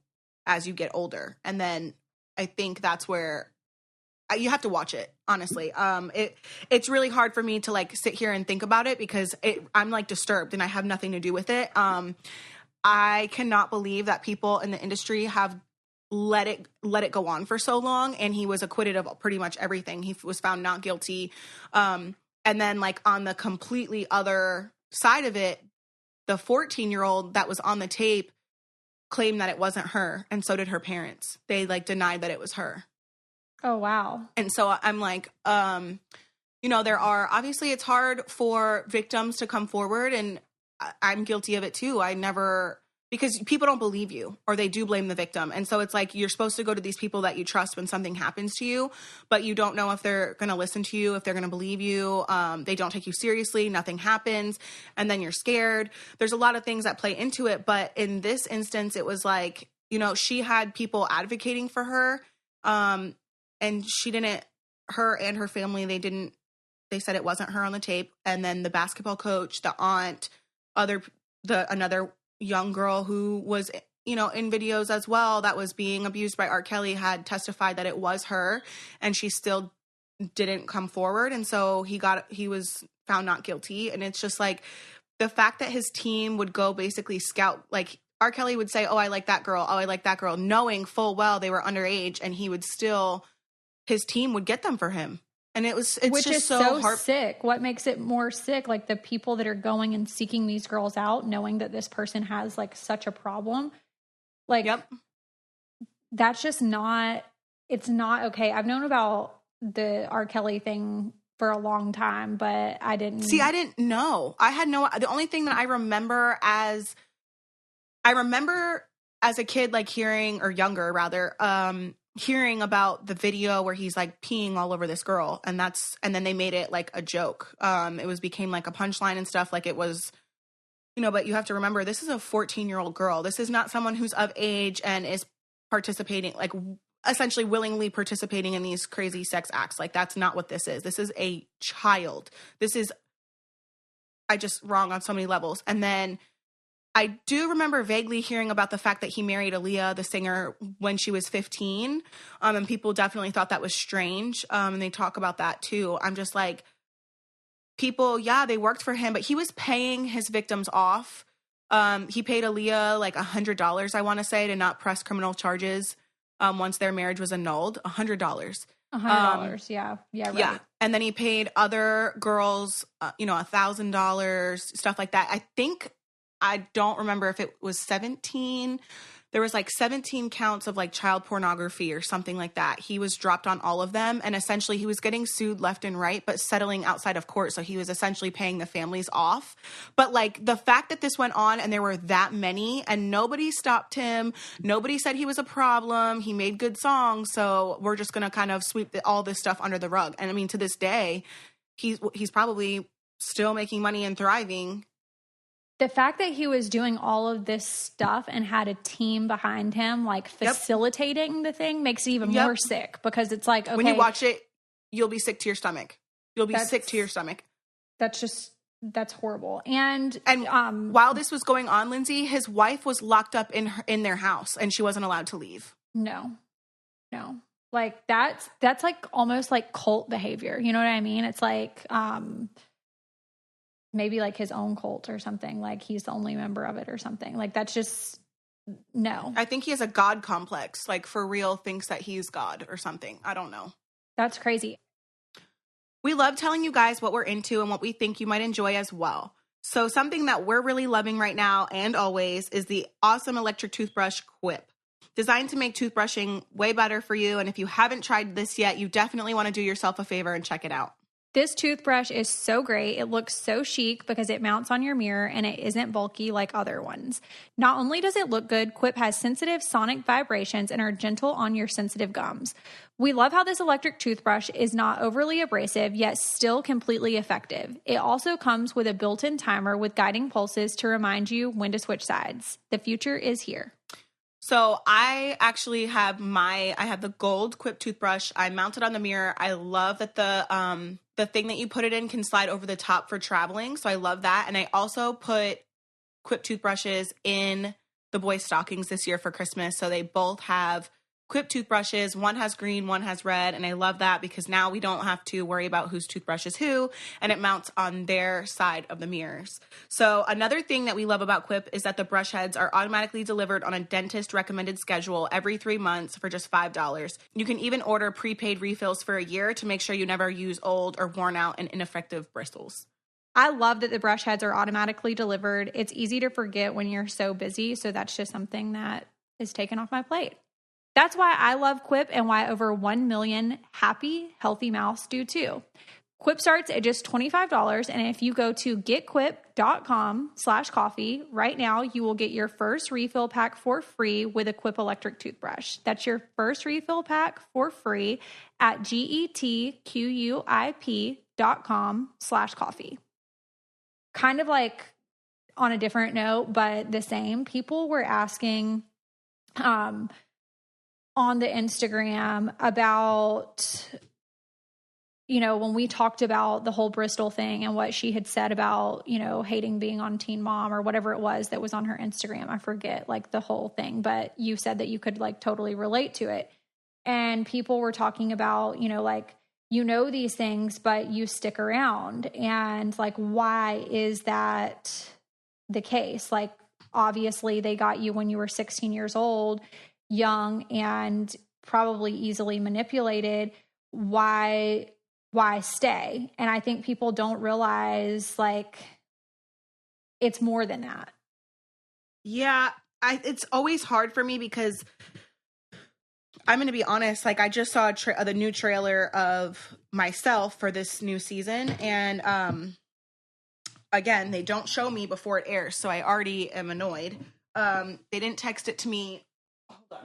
as you get older. And then I think that's where you have to watch it, honestly. It's really hard for me to, like, sit here and think about it, because I'm, like, disturbed and I have nothing to do with it. I cannot believe that people in the industry have let it go on for so long. And he was acquitted of pretty much everything. He was found not guilty. And then, like, on the completely other side of it, the 14-year-old that was on the tape claimed that it wasn't her, and so did her parents. They, like, denied that it was her. Oh, wow. And so I'm like, you know, obviously it's hard for victims to come forward, and I'm guilty of it too. Because people don't believe you, or they do blame the victim. And so it's like, you're supposed to go to these people that you trust when something happens to you, but you don't know if they're going to listen to you, if they're going to believe you. They don't take you seriously. Nothing happens. And then you're scared. There's a lot of things that play into it. But in this instance, it was like, you know, she had people advocating for her. And her and her family, they said it wasn't her on the tape. And then the basketball coach, the aunt, another young girl who was, you know, in videos as well, that was being abused by R. Kelly, had testified that it was her, and she still didn't come forward. And so he was found not guilty. And it's just like, the fact that his team would go basically scout, like, R. Kelly would say, oh, I like that girl. Oh, I like that girl, knowing full well they were underage, and his team would get them for him. And it's Which just is so sick. What makes it more sick? Like, the people that are going and seeking these girls out, knowing that this person has, like, such a problem. Like, yep. That's just not it's not okay. I've known about the R. Kelly thing for a long time, but I didn't. See, I didn't know. The only thing that I remember as a kid, like hearing, or younger rather, hearing about the video where he's like peeing all over this girl, and then they made it like a joke. Became like a punchline and stuff, like it was, but you have to remember, this is a 14-year-old girl. This is not someone who's of age and is participating, like essentially willingly participating in these crazy sex acts. Like, that's not what this is. This is a child. Wrong on so many levels. And then I do remember vaguely hearing about the fact that he married Aaliyah, the singer, when she was 15. And people definitely thought that was strange. And they talk about that too. I'm just like, people, yeah, they worked for him, but he was paying his victims off. He paid Aaliyah like $100, I want to say, to not press criminal charges once their marriage was annulled. $100. $100, yeah. Yeah, right. Yeah. And then he paid other girls, $1,000, stuff like that. I don't remember if it was 17. There was like 17 counts of like child pornography or something like that. He was dropped on all of them. And essentially he was getting sued left and right, but settling outside of court. So he was essentially paying the families off. But like the fact that this went on and there were that many and nobody stopped him. Nobody said he was a problem. He made good songs. So we're just going to kind of sweep all this stuff under the rug. And I mean, to this day, he's probably still making money and thriving. The fact that he was doing all of this stuff and had a team behind him, like facilitating the thing, makes it even more sick, because it's like, okay, when you watch it, you'll be sick to your stomach. That's horrible. And while this was going on, Lindsie, his wife was locked up in their house and she wasn't allowed to leave. No. Like that's like almost like cult behavior. You know what I mean? It's like, maybe like his own cult or something, like he's the only member of it or something. Like, that's just, no. I think he has a God complex, like for real thinks that he's God or something. I don't know. That's crazy. We love telling you guys what we're into and what we think you might enjoy as well. So something that we're really loving right now and always is the awesome electric toothbrush Quip. Designed to make toothbrushing way better for you. And if you haven't tried this yet, you definitely want to do yourself a favor and check it out. This toothbrush is so great. It looks so chic because it mounts on your mirror and it isn't bulky like other ones. Not only does it look good, Quip has sensitive sonic vibrations and are gentle on your sensitive gums. We love how this electric toothbrush is not overly abrasive, yet still completely effective. It also comes with a built-in timer with guiding pulses to remind you when to switch sides. The future is here. So I actually have the gold Quip toothbrush. I mount it on the mirror. I love that the thing that you put it in can slide over the top for traveling. So I love that. And I also put Quip toothbrushes in the boys' stockings this year for Christmas. So they both have Quip toothbrushes. One has green, one has red. And I love that because now we don't have to worry about whose toothbrush is who, and it mounts on their side of the mirrors. So another thing that we love about Quip is that the brush heads are automatically delivered on a dentist recommended schedule every 3 months for just $5. You can even order prepaid refills for a year to make sure you never use old or worn out and ineffective bristles. I love that the brush heads are automatically delivered. It's easy to forget when you're so busy. So that's just something that is taken off my plate. That's why I love Quip and why over 1 million happy, healthy mouths do too. Quip starts at just $25, and if you go to getquip.com/coffee right now, you will get your first refill pack for free with a Quip electric toothbrush. That's your first refill pack for free at getquip.com/coffee. Kind of like on a different note, but the same, people were asking on the Instagram about, when we talked about the whole Bristol thing and what she had said about, hating being on Teen Mom or whatever it was that was on her Instagram. I forget like the whole thing, but you said that you could like totally relate to it. And people were talking about, these things, but you stick around. And like, why is that the case? Like, obviously they got you when you were 16 years old, young and probably easily manipulated. Why stay? And I think people don't realize like it's more than that. Yeah, it's always hard for me because I'm going to be honest. Like, I just saw the new trailer of Myself for this new season. And, again, they don't show me before it airs. So I already am annoyed. They didn't text it to me. Hold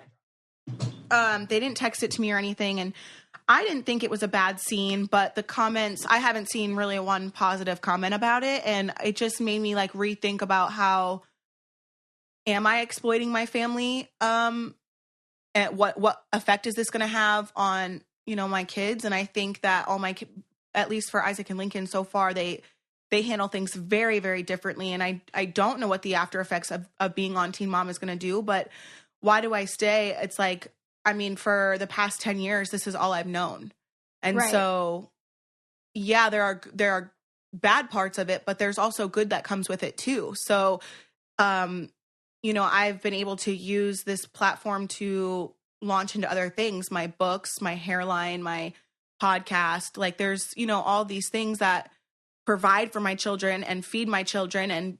on. They didn't text it to me or anything. And I didn't think it was a bad scene, but the comments, I haven't seen really one positive comment about it. And it just made me like rethink about how am I exploiting my family? And what effect is this going to have on, you know, my kids? And I think that at least for Isaac and Lincoln so far, they handle things very, very differently. And I don't know what the after effects of being on Teen Mom is going to do, but why do I stay? It's like, I mean, for the past 10 years, this is all I've known. And so, yeah, there are bad parts of it, but there's also good that comes with it too. So, you know, I've been able to use this platform to launch into other things, my books, my hairline, my podcast. Like there's, you know, all these things that provide for my children and feed my children. And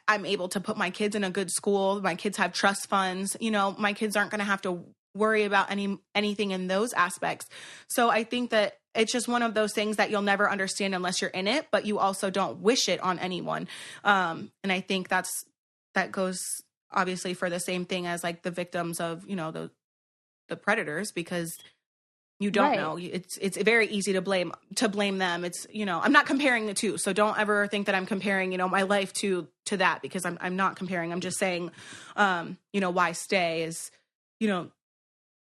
I'm able to put my kids in a good school. My kids have trust funds. You know, my kids aren't going to have to worry about anything in those aspects. So I think that it's just one of those things that you'll never understand unless you're in it, but you also don't wish it on anyone. And I think that goes obviously for the same thing as like the victims of, you know, the predators, because you don't know. It's very easy to blame them. It's, you know, I'm not comparing the two. So don't ever think that I'm comparing, you know, my life to that, because I'm not comparing. I'm just saying, you know, why stay is, you know,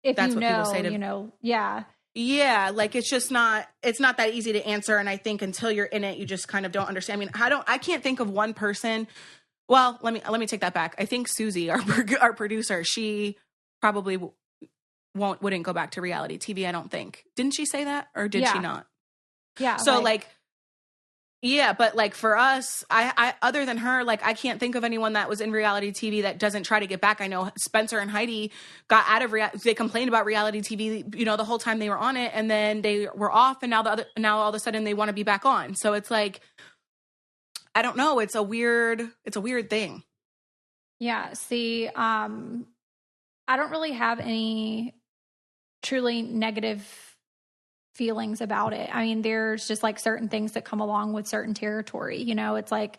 if that's you what know, people say to, you know, yeah. Yeah, like it's not that easy to answer. And I think until you're in it, you just kind of don't understand. I mean, I can't think of one person. Well, let me take that back. I think Susie, our producer, she probably wouldn't go back to reality TV. I don't think. Didn't she say that, or did she not? Yeah. So like yeah, but like for us, I other than her, like I can't think of anyone that was in reality TV that doesn't try to get back. I know Spencer and Heidi got out of they complained about reality TV, you know, the whole time they were on it, and then they were off, and now all of a sudden they want to be back on. So it's like, I don't know. It's a weird thing. Yeah. See, I don't really have any truly negative feelings about it. I mean, there's just like certain things that come along with certain territory. You know, it's like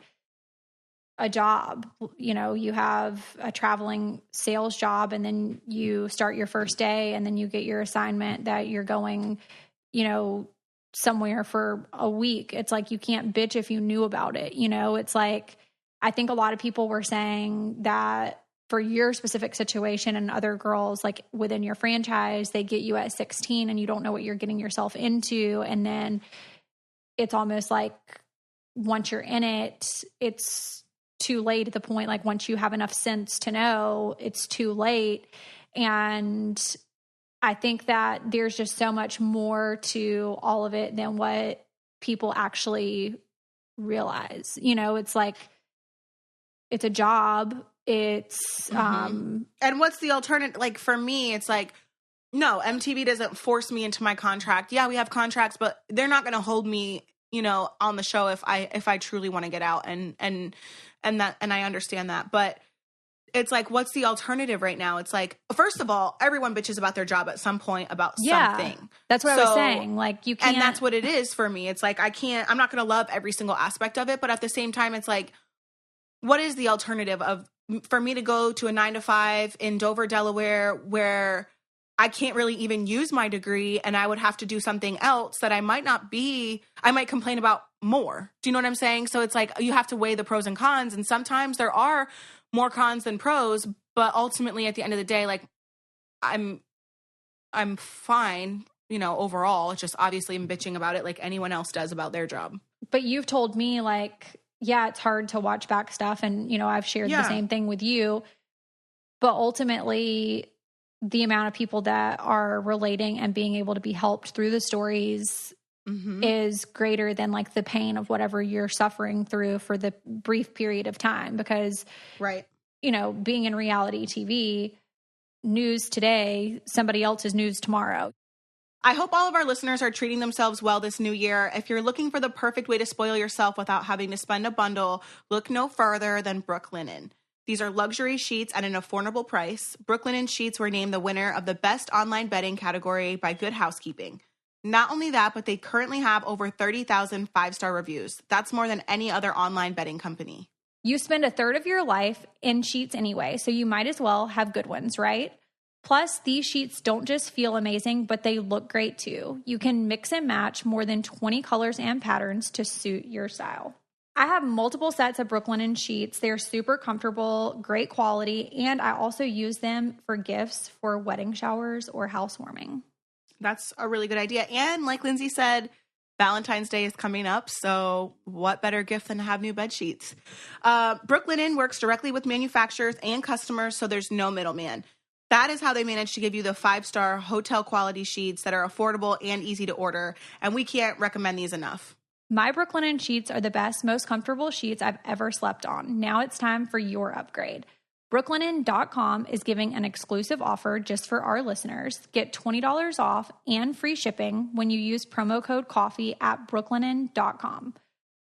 a job. You know, you have a traveling sales job, and then you start your first day, and then you get your assignment that you're going, you know, somewhere for a week. It's like you can't bitch if you knew about it. You know, it's like I think a lot of people were saying that for your specific situation and other girls, like within your franchise, they get you at 16 and you don't know what you're getting yourself into. And then it's almost like once you're in it, it's too late at the point. Like once you have enough sense to know, it's too late. And I think that there's just so much more to all of it than what people actually realize. You know, it's like, it's a job. It's, and what's the alternative? Like for me, it's like, no, MTV doesn't force me into my contract. Yeah, we have contracts, but they're not going to hold me, you know, on the show if I truly want to get out, and I understand that. But it's like, what's the alternative right now? It's like, first of all, everyone bitches about their job at some point about something. That's what I was saying. Like you can't, and that's what it is for me. It's like, I'm not going to love every single aspect of it, but at the same time, it's like, what is the alternative for me to go to a 9-to-5 in Dover, Delaware, where I can't really even use my degree, and I would have to do something else that I might complain about more. Do you know what I'm saying? So it's like, you have to weigh the pros and cons, and sometimes there are more cons than pros, but ultimately at the end of the day, like I'm fine, you know, overall. It's just obviously I'm bitching about it like anyone else does about their job. But you've told me like, yeah, it's hard to watch back stuff. And, you know, I've shared the same thing with you. But ultimately, the amount of people that are relating and being able to be helped through the stories is greater than like the pain of whatever you're suffering through for the brief period of time. Because, you know, being in reality TV, news today, somebody else's news tomorrow. I hope all of our listeners are treating themselves well this new year. If you're looking for the perfect way to spoil yourself without having to spend a bundle, look no further than Brooklinen. These are luxury sheets at an affordable price. Brooklinen sheets were named the winner of the best online bedding category by Good Housekeeping. Not only that, but they currently have over 30,000 five-star reviews. That's more than any other online bedding company. You spend a third of your life in sheets anyway, so you might as well have good ones, right? Plus, these sheets don't just feel amazing, but they look great too. You can mix and match more than 20 colors and patterns to suit your style. I have multiple sets of Brooklinen sheets. They're super comfortable, great quality, and I also use them for gifts for wedding showers or housewarming. That's a really good idea. And like Lindsie said, Valentine's Day is coming up, so what better gift than to have new bed sheets? Brooklinen works directly with manufacturers and customers, so there's no middleman. That is how they manage to give you the 5-star hotel quality sheets that are affordable and easy to order, and we can't recommend these enough. My Brooklinen sheets are the best, most comfortable sheets I've ever slept on. Now it's time for your upgrade. Brooklinen.com is giving an exclusive offer just for our listeners. Get $20 off and free shipping when you use promo code COFFEE at Brooklinen.com.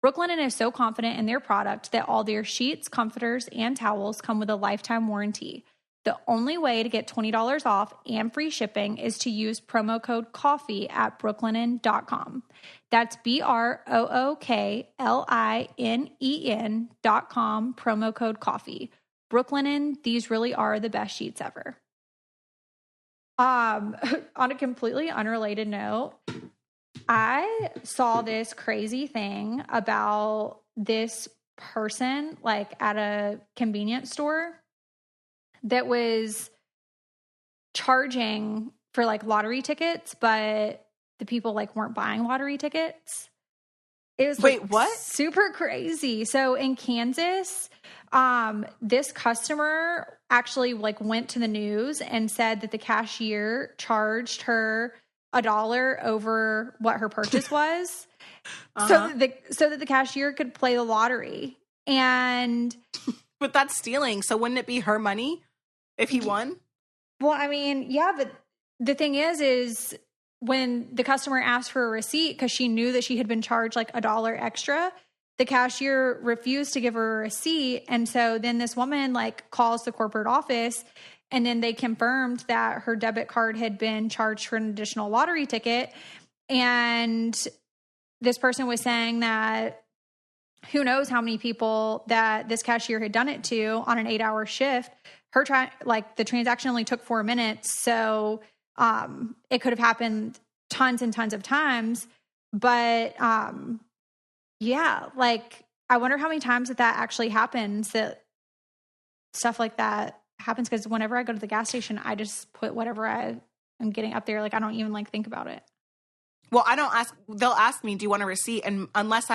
Brooklinen is so confident in their product that all their sheets, comforters, and towels come with a lifetime warranty. The only way to get $20 off and free shipping is to use promo code COFFEE at Brooklinen.com. That's BROOKLINEN.com, promo code COFFEE. Brooklinen, these really are the best sheets ever. On a completely unrelated note, I saw this crazy thing about this person like at a convenience store that was charging for like lottery tickets, but the people like weren't buying lottery tickets. It was what? Super crazy. So in Kansas, this customer actually like went to the news and said that the cashier charged her $1 over what her purchase was, so that the cashier could play the lottery. And but that's stealing. So wouldn't it be her money if he won? Well, I mean, yeah, but the thing is when the customer asked for a receipt because she knew that she had been charged like $1 extra, the cashier refused to give her a receipt. And so then this woman like calls the corporate office, and then they confirmed that her debit card had been charged for an additional lottery ticket. And this person was saying that who knows how many people that this cashier had done it to on an 8-hour shift. The transaction only took 4 minutes. So it could have happened tons and tons of times. But yeah, like I wonder how many times that actually happens, that stuff like that happens. Because whenever I go to the gas station, I just put whatever I am getting up there. Like I don't even like think about it. Well, I don't ask. They'll ask me, do you want a receipt? And unless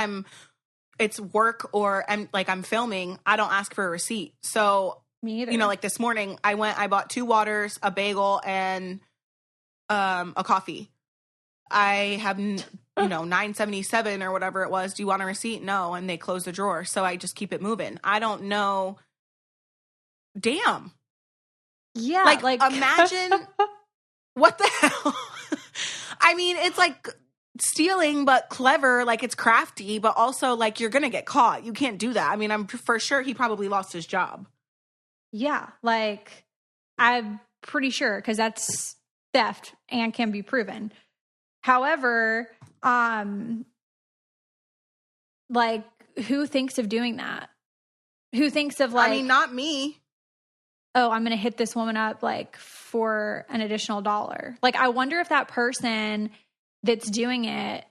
it's work or I'm filming, I don't ask for a receipt. So, me either. You know, like this morning I bought 2 waters, a bagel, and a coffee. I have, $9.77 or whatever it was. Do you want a receipt? No. And they close the drawer. So I just keep it moving. I don't know. Damn. Yeah. Like imagine what the hell? I mean, it's like stealing, but clever. Like it's crafty, but also like you're going to get caught. You can't do that. I mean, I'm for sure he probably lost his job. Yeah. Like I'm pretty sure, because that's theft and can be proven. However, like who thinks of doing that? Who thinks of like, I mean, not me. Oh, I'm going to hit this woman up like for an additional $1. Like, I wonder if that person that's doing it,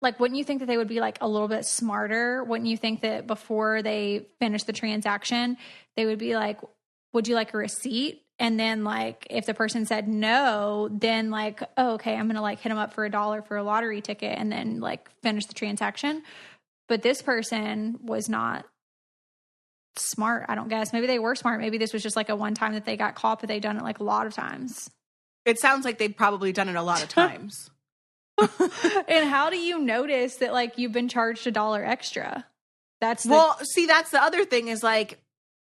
like, wouldn't you think that they would be like a little bit smarter? Wouldn't you think that before they finish the transaction, they would be like, would you like a receipt? And then like, if the person said no, then like, oh, okay, I'm going to like hit them up for $1 for a lottery ticket and then like finish the transaction. But this person was not smart, I don't guess. Maybe they were smart. Maybe this was just like a one time that they got caught, but they've done it like a lot of times. It sounds like they've probably done it a lot of times. And how do you notice that like you've been charged $1 extra? That's the other thing is like,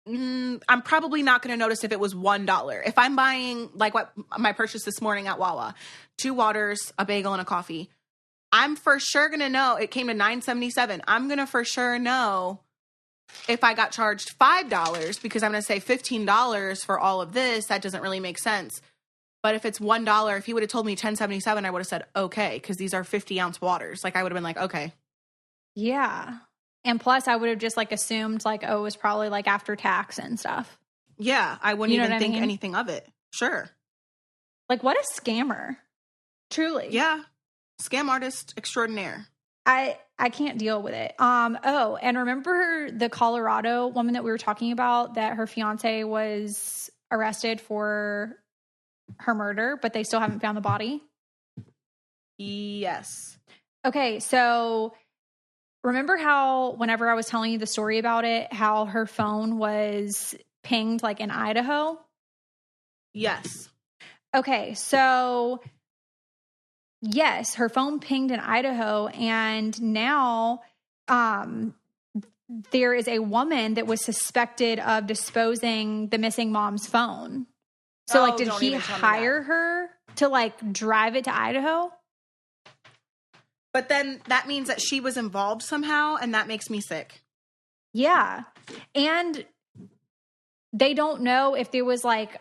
I'm probably not going to notice if it was $1. If I'm buying like what my purchase this morning at Wawa, 2 waters, a bagel, and a coffee, I'm for sure going to know it came to $9.77. I'm going to for sure know if I got charged $5, because I'm going to say $15 for all of this, that doesn't really make sense. But if it's $1, if he would have told me $10.77, I would have said, okay, because these are 50-ounce waters. Like, I would have been like, okay. Yeah. And plus, I would have just, like, assumed, like, oh, it was probably, like, after tax and stuff. Yeah, I wouldn't even think anything of it. Sure. Like, what a scammer. Truly. Yeah. Scam artist extraordinaire. I can't deal with it. Oh, and remember the Colorado woman that we were talking about, that her fiance was arrested for her murder, but they still haven't found the body? Yes. Okay, so remember how whenever I was telling you the story about it, how her phone was pinged, like, in Idaho? Yes. Okay, so yes, her phone pinged in Idaho, and now there is a woman that was suspected of disposing the missing mom's phone. So, like, did he hire her to, like, drive it to Idaho? But then that means that she was involved somehow, and that makes me sick. Yeah. And they don't know if there was, like,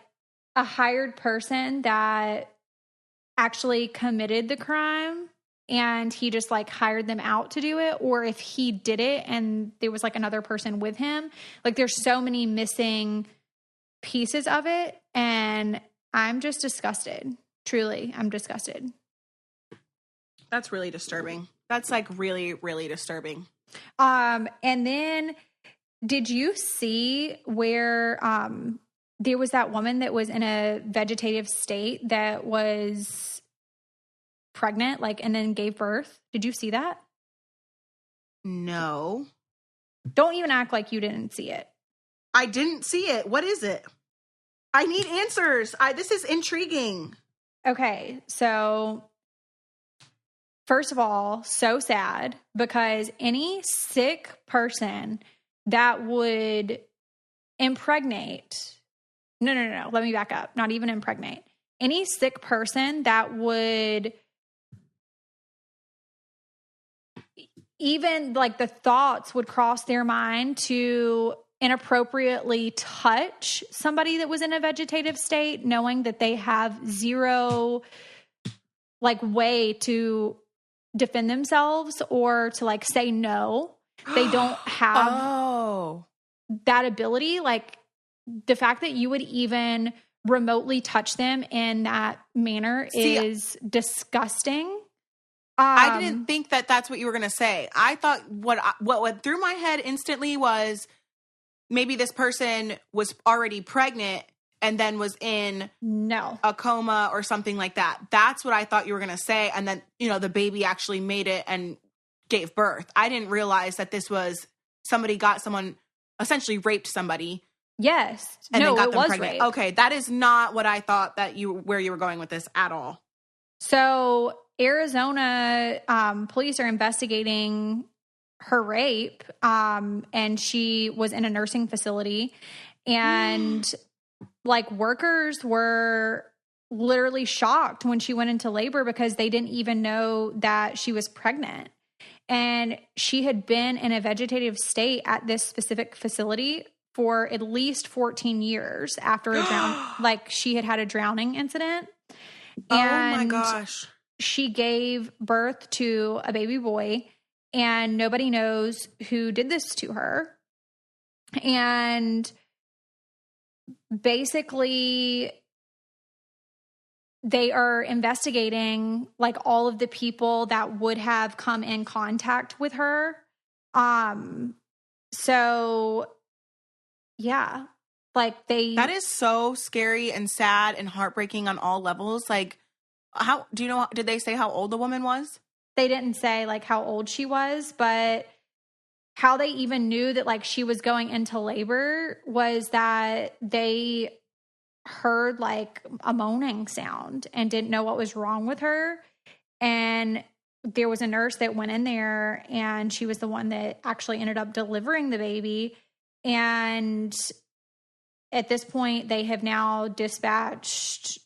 a hired person that actually committed the crime and he just, like, hired them out to do it, or if he did it and there was, like, another person with him. Like, there's so many missing pieces of it, and I'm just disgusted. Truly, I'm disgusted. That's really disturbing. That's, like, really, really disturbing. And then did you see where there was that woman that was in a vegetative state that was pregnant, like, and then gave birth? Did you see that? No. Don't even act like you didn't see it. I didn't see it. What is it? I need answers. This is intriguing. Okay, so first of all, so sad, because any sick person that would impregnate, no, let me back up. Not even impregnate. Any sick person that would even, like, the thoughts would cross their mind to inappropriately touch somebody that was in a vegetative state, knowing that they have zero, like, way to defend themselves or to, like, say no. They don't have that ability. Like, the fact that you would even remotely touch them in that manner is disgusting. I didn't think that that's what you were going to say. I thought what went through my head instantly was maybe this person was already pregnant and then was in a coma or something like that. That's what I thought you were going to say. And then, you know, the baby actually made it and gave birth. I didn't realize that this was someone essentially raped somebody. Yes. And then got it them was pregnant. rape. Okay. That is not what I thought where you were going with this at all. So Arizona police are investigating her rape, and she was in a nursing facility, and like, workers were literally shocked when she went into labor because they didn't even know that she was pregnant. And she had been in a vegetative state at this specific facility for at least 14 years after like, she had a drowning incident. And oh my gosh. She gave birth to a baby boy, and nobody knows who did this to her. And basically, they are investigating, like, all of the people that would have come in contact with her. So yeah, like, that is so scary and sad and heartbreaking on all levels. Like, did they say how old the woman was? They didn't say, like, how old she was, but how they even knew that, like, she was going into labor was that they heard, like, a moaning sound and didn't know what was wrong with her. And there was a nurse that went in there, and she was the one that actually ended up delivering the baby. And at this point, they have now dispatched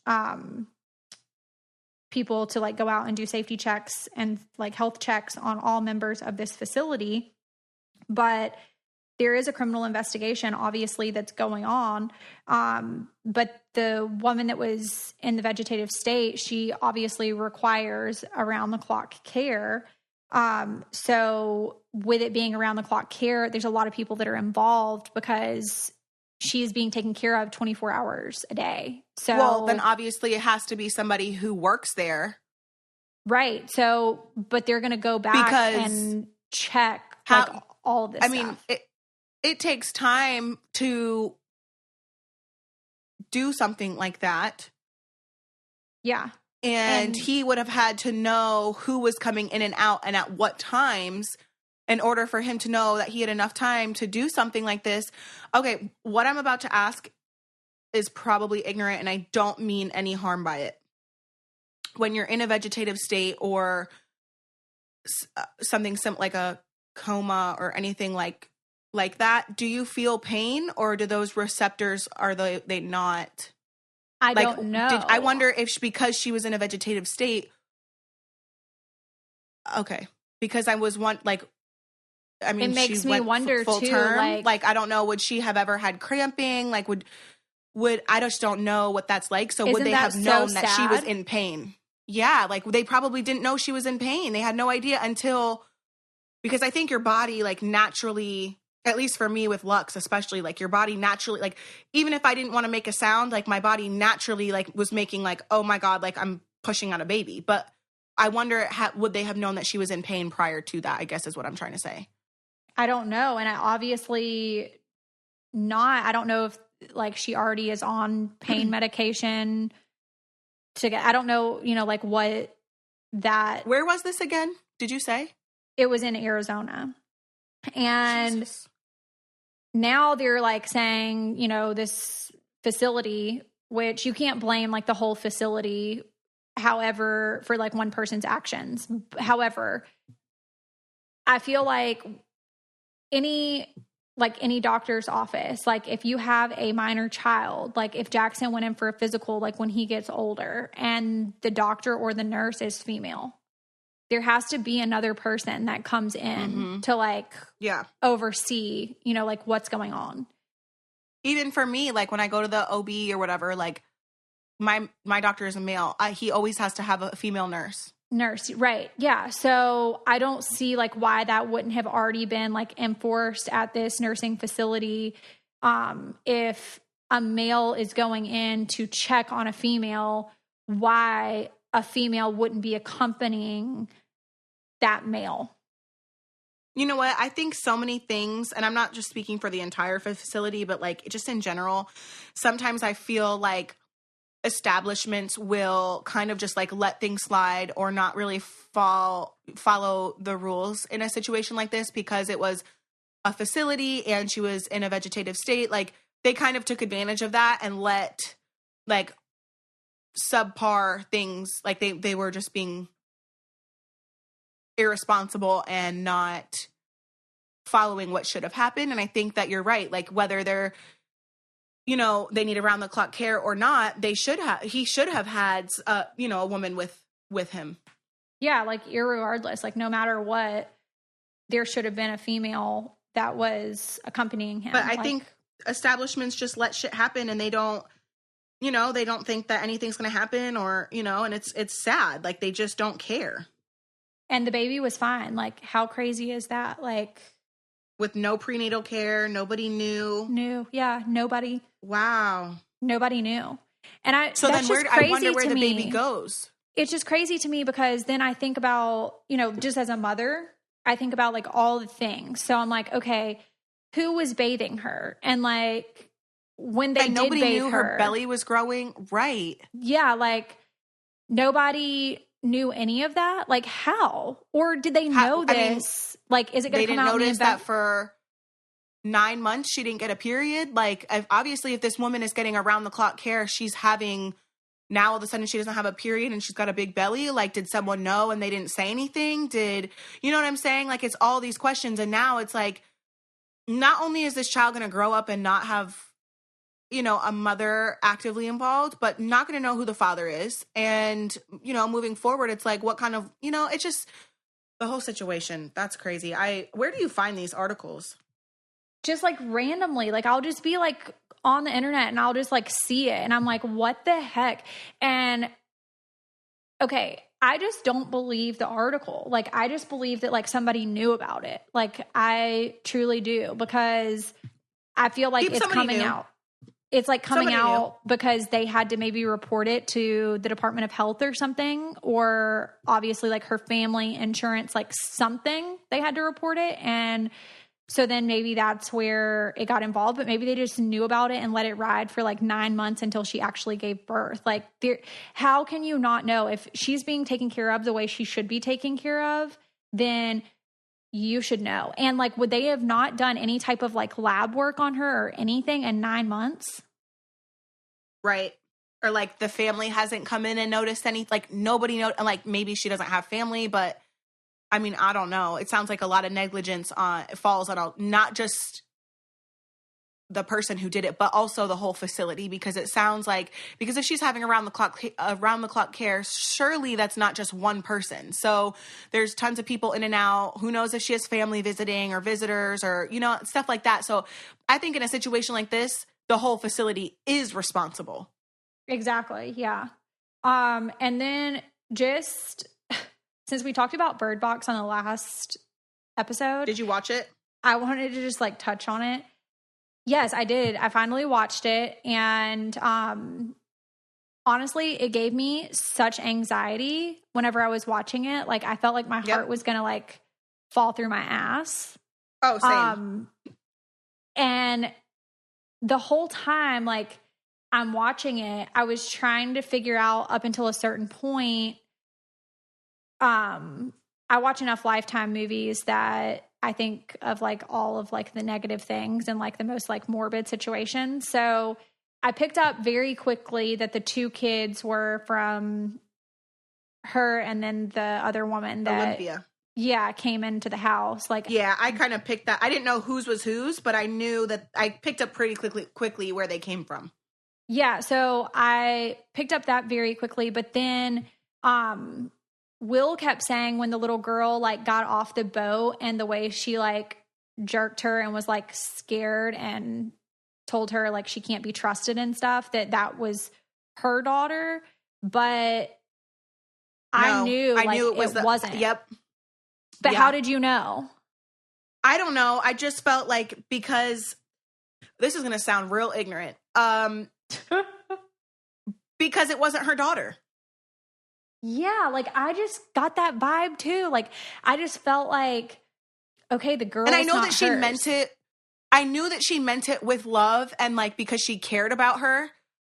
people to, like, go out and do safety checks and, like, health checks on all members of this facility. But there is a criminal investigation, obviously, that's going on. But the woman that was in the vegetative state, she obviously requires around the clock care. So with it being around the clock care, there's a lot of people that are involved because she is being taken care of 24 hours a day. So, well, then obviously it has to be somebody who works there. Right. So, but they're going to go back and check all of this stuff. mean, it takes time to do something like that. Yeah. And he would have had to know who was coming in and out and at what times in order for him to know that he had enough time to do something like this. Okay, what I'm about to ask is probably ignorant, and I don't mean any harm by it. When you're in a vegetative state or something like a coma or anything like that, do you feel pain, or do those receptors, are they not? I don't know. I wonder if because she was in a vegetative state. Okay, because I was it makes me wonder full too. Term. Like I don't know, would she have ever had cramping? Like would I just don't know what that's like. So would they have known that she was in pain? Yeah, like they probably didn't know she was in pain. They had no idea until, because I think your body like naturally, at least for me with Lux especially, like your body naturally, like even if I didn't want to make a sound, like my body naturally like was making like, oh my God, like I'm pushing out a baby. But I wonder, would they have known that she was in pain prior to that, I guess is what I'm trying to say. I don't know. And I obviously not, I don't know if like she already is on pain medication I don't know, like what that. Where was this again? Did you say? It was in Arizona. And Jesus. Now they're like saying, this facility, which you can't blame like the whole facility, however, for like one person's actions. However, I feel like any doctor's office, like if you have a minor child, like if Jackson went in for a physical, like when he gets older and the doctor or the nurse is female, there has to be another person that comes in to like oversee, like what's going on. Even for me, like when I go to the OB or whatever, like my doctor is a male. He always has to have a female nurse. Right. Yeah. So I don't see like why that wouldn't have already been like enforced at this nursing facility. If a male is going in to check on a female, why a female wouldn't be accompanying that male. You know what? I think so many things, and I'm not just speaking for the entire facility, but like just in general, sometimes I feel like establishments will kind of just like let things slide or not really follow the rules in a situation like this because it was a facility and she was in a vegetative state. Like they kind of took advantage of that and let like subpar things, like they were just being irresponsible and not following what should have happened. And I think that you're right. Like whether they're, they need around the clock care or not, he should have had, a woman with him. Yeah. Like irregardless, like no matter what, there should have been a female that was accompanying him. But I think establishments just let shit happen and they don't, they don't think that anything's going to happen or, and it's sad. Like they just don't care. And the baby was fine. Like how crazy is that? Like with no prenatal care, nobody knew. Yeah, nobody. Wow. Nobody knew. And I wonder where the baby goes. It's just crazy to me because then I think about, just as a mother, I think about like all the things. So I'm like, okay, who was bathing her? And like when they nobody did bathe knew her belly was growing. Right. Yeah. Like nobody knew any of that. Like how? Or did they know this? Like, is it going to come out? They didn't notice that for 9 months she didn't get a period. Like obviously if this woman is getting around the clock care, she's having, now all of a sudden she doesn't have a period and she's got a big belly. Like did someone know and they didn't say anything? You know what I'm saying? Like it's all these questions. And now it's like, not only is this child going to grow up and not have, a mother actively involved, but not going to know who the father is. And, moving forward, it's like, what kind of, it's just the whole situation. That's crazy. Where do you find these articles? just like randomly, like I'll just be like on the internet and I'll just like see it. And I'm like, what the heck? And okay, I just don't believe the article. Like, I just believe that like somebody knew about it. Like, I truly do, because I feel like it's coming out. It's like coming out because they had to maybe report it to the Department of Health or something, or obviously like her family insurance, like something, they had to report it. And so then maybe that's where it got involved, but maybe they just knew about it and let it ride for like 9 months until she actually gave birth. Like, how can you not know? If she's being taken care of the way she should be taken care of, then you should know. And like, would they have not done any type of like lab work on her or anything in 9 months? Right. Or like the family hasn't come in and noticed any, like nobody know, like maybe she doesn't have family, but I mean, I don't know. It sounds like a lot of negligence falls on not just the person who did it, but also the whole facility, because it sounds like, because if she's having around the clock care, surely that's not just one person. So there's tons of people in and out. Who knows if she has family visiting or visitors or, you know, stuff like that. So I think in a situation like this, the whole facility is responsible. Exactly. Yeah. And then just since we talked about Bird Box on the last episode. Did you watch it? I wanted to just like touch on it. Yes, I did. I finally watched it. And honestly, it gave me such anxiety whenever I was watching it. Like, I felt like my heart was going to like fall through my ass. Oh, same. And the whole time, like, I'm watching it, I was trying to figure out up until a certain point. I watch enough Lifetime movies that I think of like all of like the negative things and like the most like morbid situations. So I picked up very quickly that the 2 kids were from her and then the other woman that Olympia. Yeah, came into the house. Like, yeah, I kind of picked that. I didn't know whose was whose, but I knew that I picked up pretty quickly where they came from. Yeah, so I picked up that very quickly, but then Will kept saying when the little girl like got off the boat and the way she like jerked her and was like scared and told her like she can't be trusted and stuff, that was her daughter. But I knew it wasn't. Yep. But how did you know? I don't know. I just felt like, because this is going to sound real ignorant. Because it wasn't her daughter. Yeah, like I just got that vibe too. Like I just felt like, okay, the girl. And I know that she meant it. I knew that she meant it with love and like because she cared about her.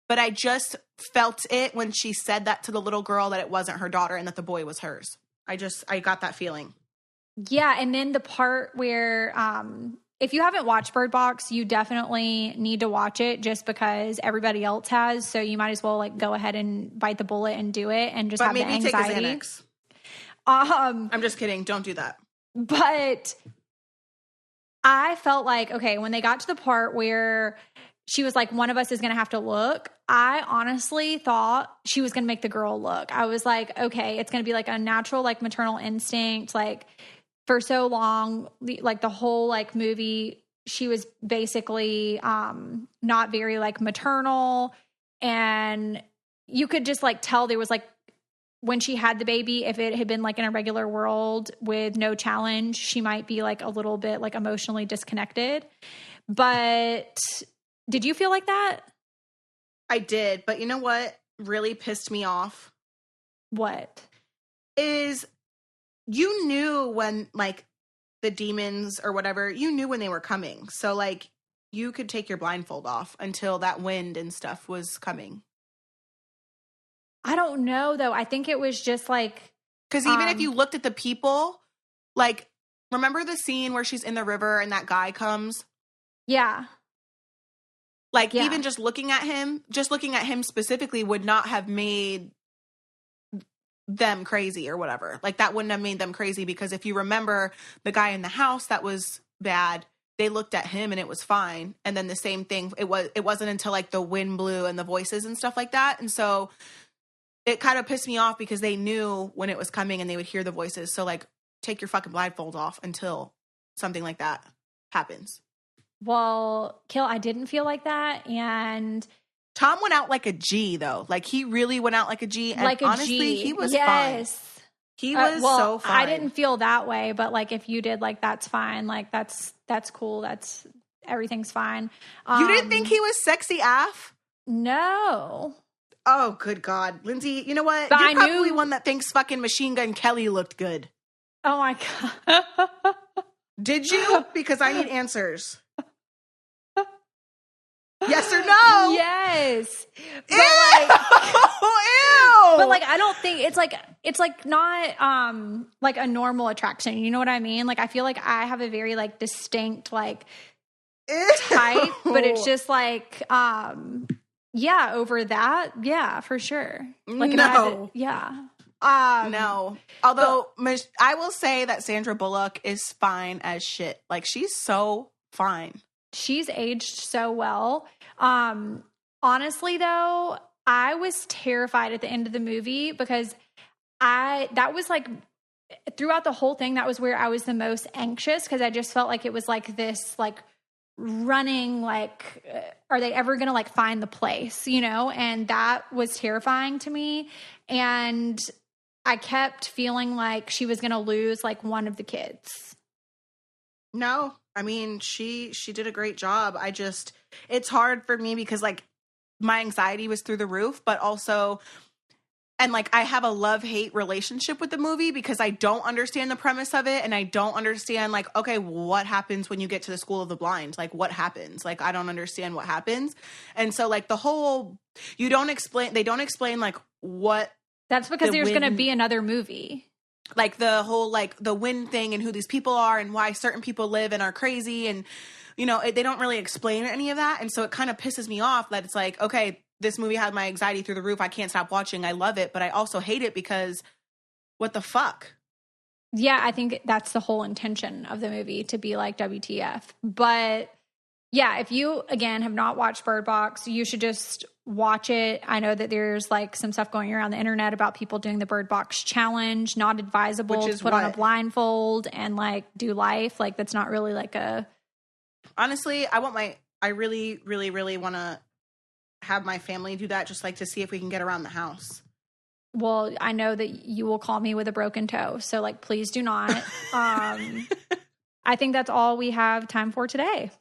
But I just felt it when she said that to the little girl that it wasn't her daughter and that the boy was hers. I got that feeling. Yeah, and then the part where if you haven't watched Bird Box, you definitely need to watch it just because everybody else has. So you might as well like go ahead and bite the bullet and do it and just have the anxiety. Take a Xanax. I'm just kidding. Don't do that. But I felt like, okay, when they got to the part where she was like, one of us is going to have to look, I honestly thought she was going to make the girl look. I was like, okay, it's going to be like a natural like maternal instinct, like for so long, like the whole like movie, she was basically not very like maternal, and you could just like tell there was like when she had the baby, if it had been like in a regular world with no challenge, she might be like a little bit like emotionally disconnected. But did you feel like that? I did, but you know what really pissed me off? What? Is you knew when, like, the demons or whatever, you knew when they were coming. So, like, you could take your blindfold off until that wind and stuff was coming. I don't know, though. I think it was just, like... Because even if you looked at the people, like, remember the scene where she's in the river and that guy comes? Yeah. Like, even just looking at him specifically would not have made them crazy or whatever. Like, that wouldn't have made them crazy, because if you remember the guy in the house that was bad, they looked at him and it was fine. And then the same thing, it wasn't until like the wind blew and the voices and stuff like that. And so it kind of pissed me off because they knew when it was coming and they would hear the voices. So like, take your fucking blindfold off until something like that happens. Well, Kail, I didn't feel like that. And Tom went out like a G, though. Like, he really went out like a G. And like a honestly, G. he was fine. He was so fine. I didn't feel that way, but like if you did, like that's fine. Like that's cool. Everything's fine. You didn't think he was sexy AF? No. Oh, good God. Lindsie, you know what? But You're probably one that thinks fucking Machine Gun Kelly looked good. Oh my God. Did you? Because I need answers. Yes or no? Yes. But Ew! Ew! But like I don't think it's like not like a normal attraction. You know what I mean? Like I feel like I have a very like distinct like type, but it's just like yeah, over that, yeah, for sure. Like no. Yeah. No. Although I will say that Sandra Bullock is fine as shit. Like she's so fine. She's aged so well. Honestly though, I was terrified at the end of the movie because that was like throughout the whole thing, that was where I was the most anxious because I just felt like it was like this like running like are they ever gonna like find the place, you know? And that was terrifying to me. And I kept feeling like she was gonna lose like one of the kids. No, I mean she did a great job. It's hard for me because like my anxiety was through the roof, but also and like I have a love-hate relationship with the movie because I don't understand the premise of it and I don't understand like, okay, what happens when you get to the School of the Blind? Like what happens? Like I don't understand what happens. And so like they don't explain like what. That's because there's going to be another movie. Like the whole like the wind thing and who these people are and why certain people live and are crazy and you know, they don't really explain any of that. And so it kind of pisses me off that it's like, okay, this movie had my anxiety through the roof. I can't stop watching. I love it, but I also hate it because what the fuck? Yeah, I think that's the whole intention of the movie, to be like WTF. But yeah, if you, again, have not watched Bird Box, you should just watch it. I know that there's like some stuff going around the internet about people doing the Bird Box challenge, not advisable to put on a blindfold and like do life. Like that's not really like a... Honestly, I really, really, really want to have my family do that just like to see if we can get around the house. Well, I know that you will call me with a broken toe. So like, please do not. I think that's all we have time for today.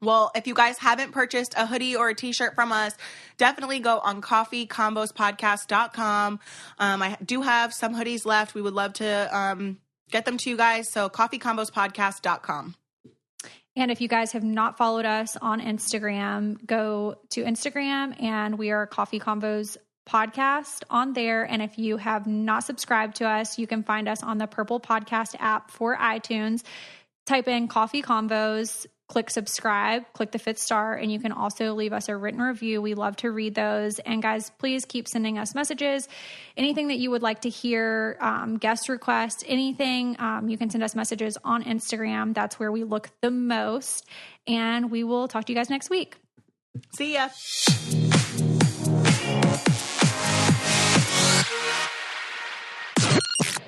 Well, if you guys haven't purchased a hoodie or a t-shirt from us, definitely go on coffeecombospodcast.com. I do have some hoodies left. We would love to get them to you guys. So coffeecombospodcast.com. And if you guys have not followed us on Instagram, go to Instagram and we are Coffee Combos Podcast on there. And if you have not subscribed to us, you can find us on the Purple Podcast app for iTunes. Type in Coffee Combos, click subscribe, click the 5th star, and you can also leave us a written review. We love to read those. And guys, please keep sending us messages. Anything that you would like to hear, guest requests, anything, you can send us messages on Instagram. That's where we look the most. And we will talk to you guys next week. See ya.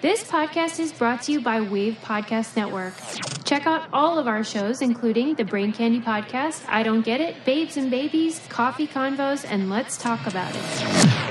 This podcast is brought to you by Wave Podcast Network. Check out all of our shows, including the Brain Candy Podcast, I Don't Get It, Babes and Babies, Coffee Convos, and Let's Talk About It.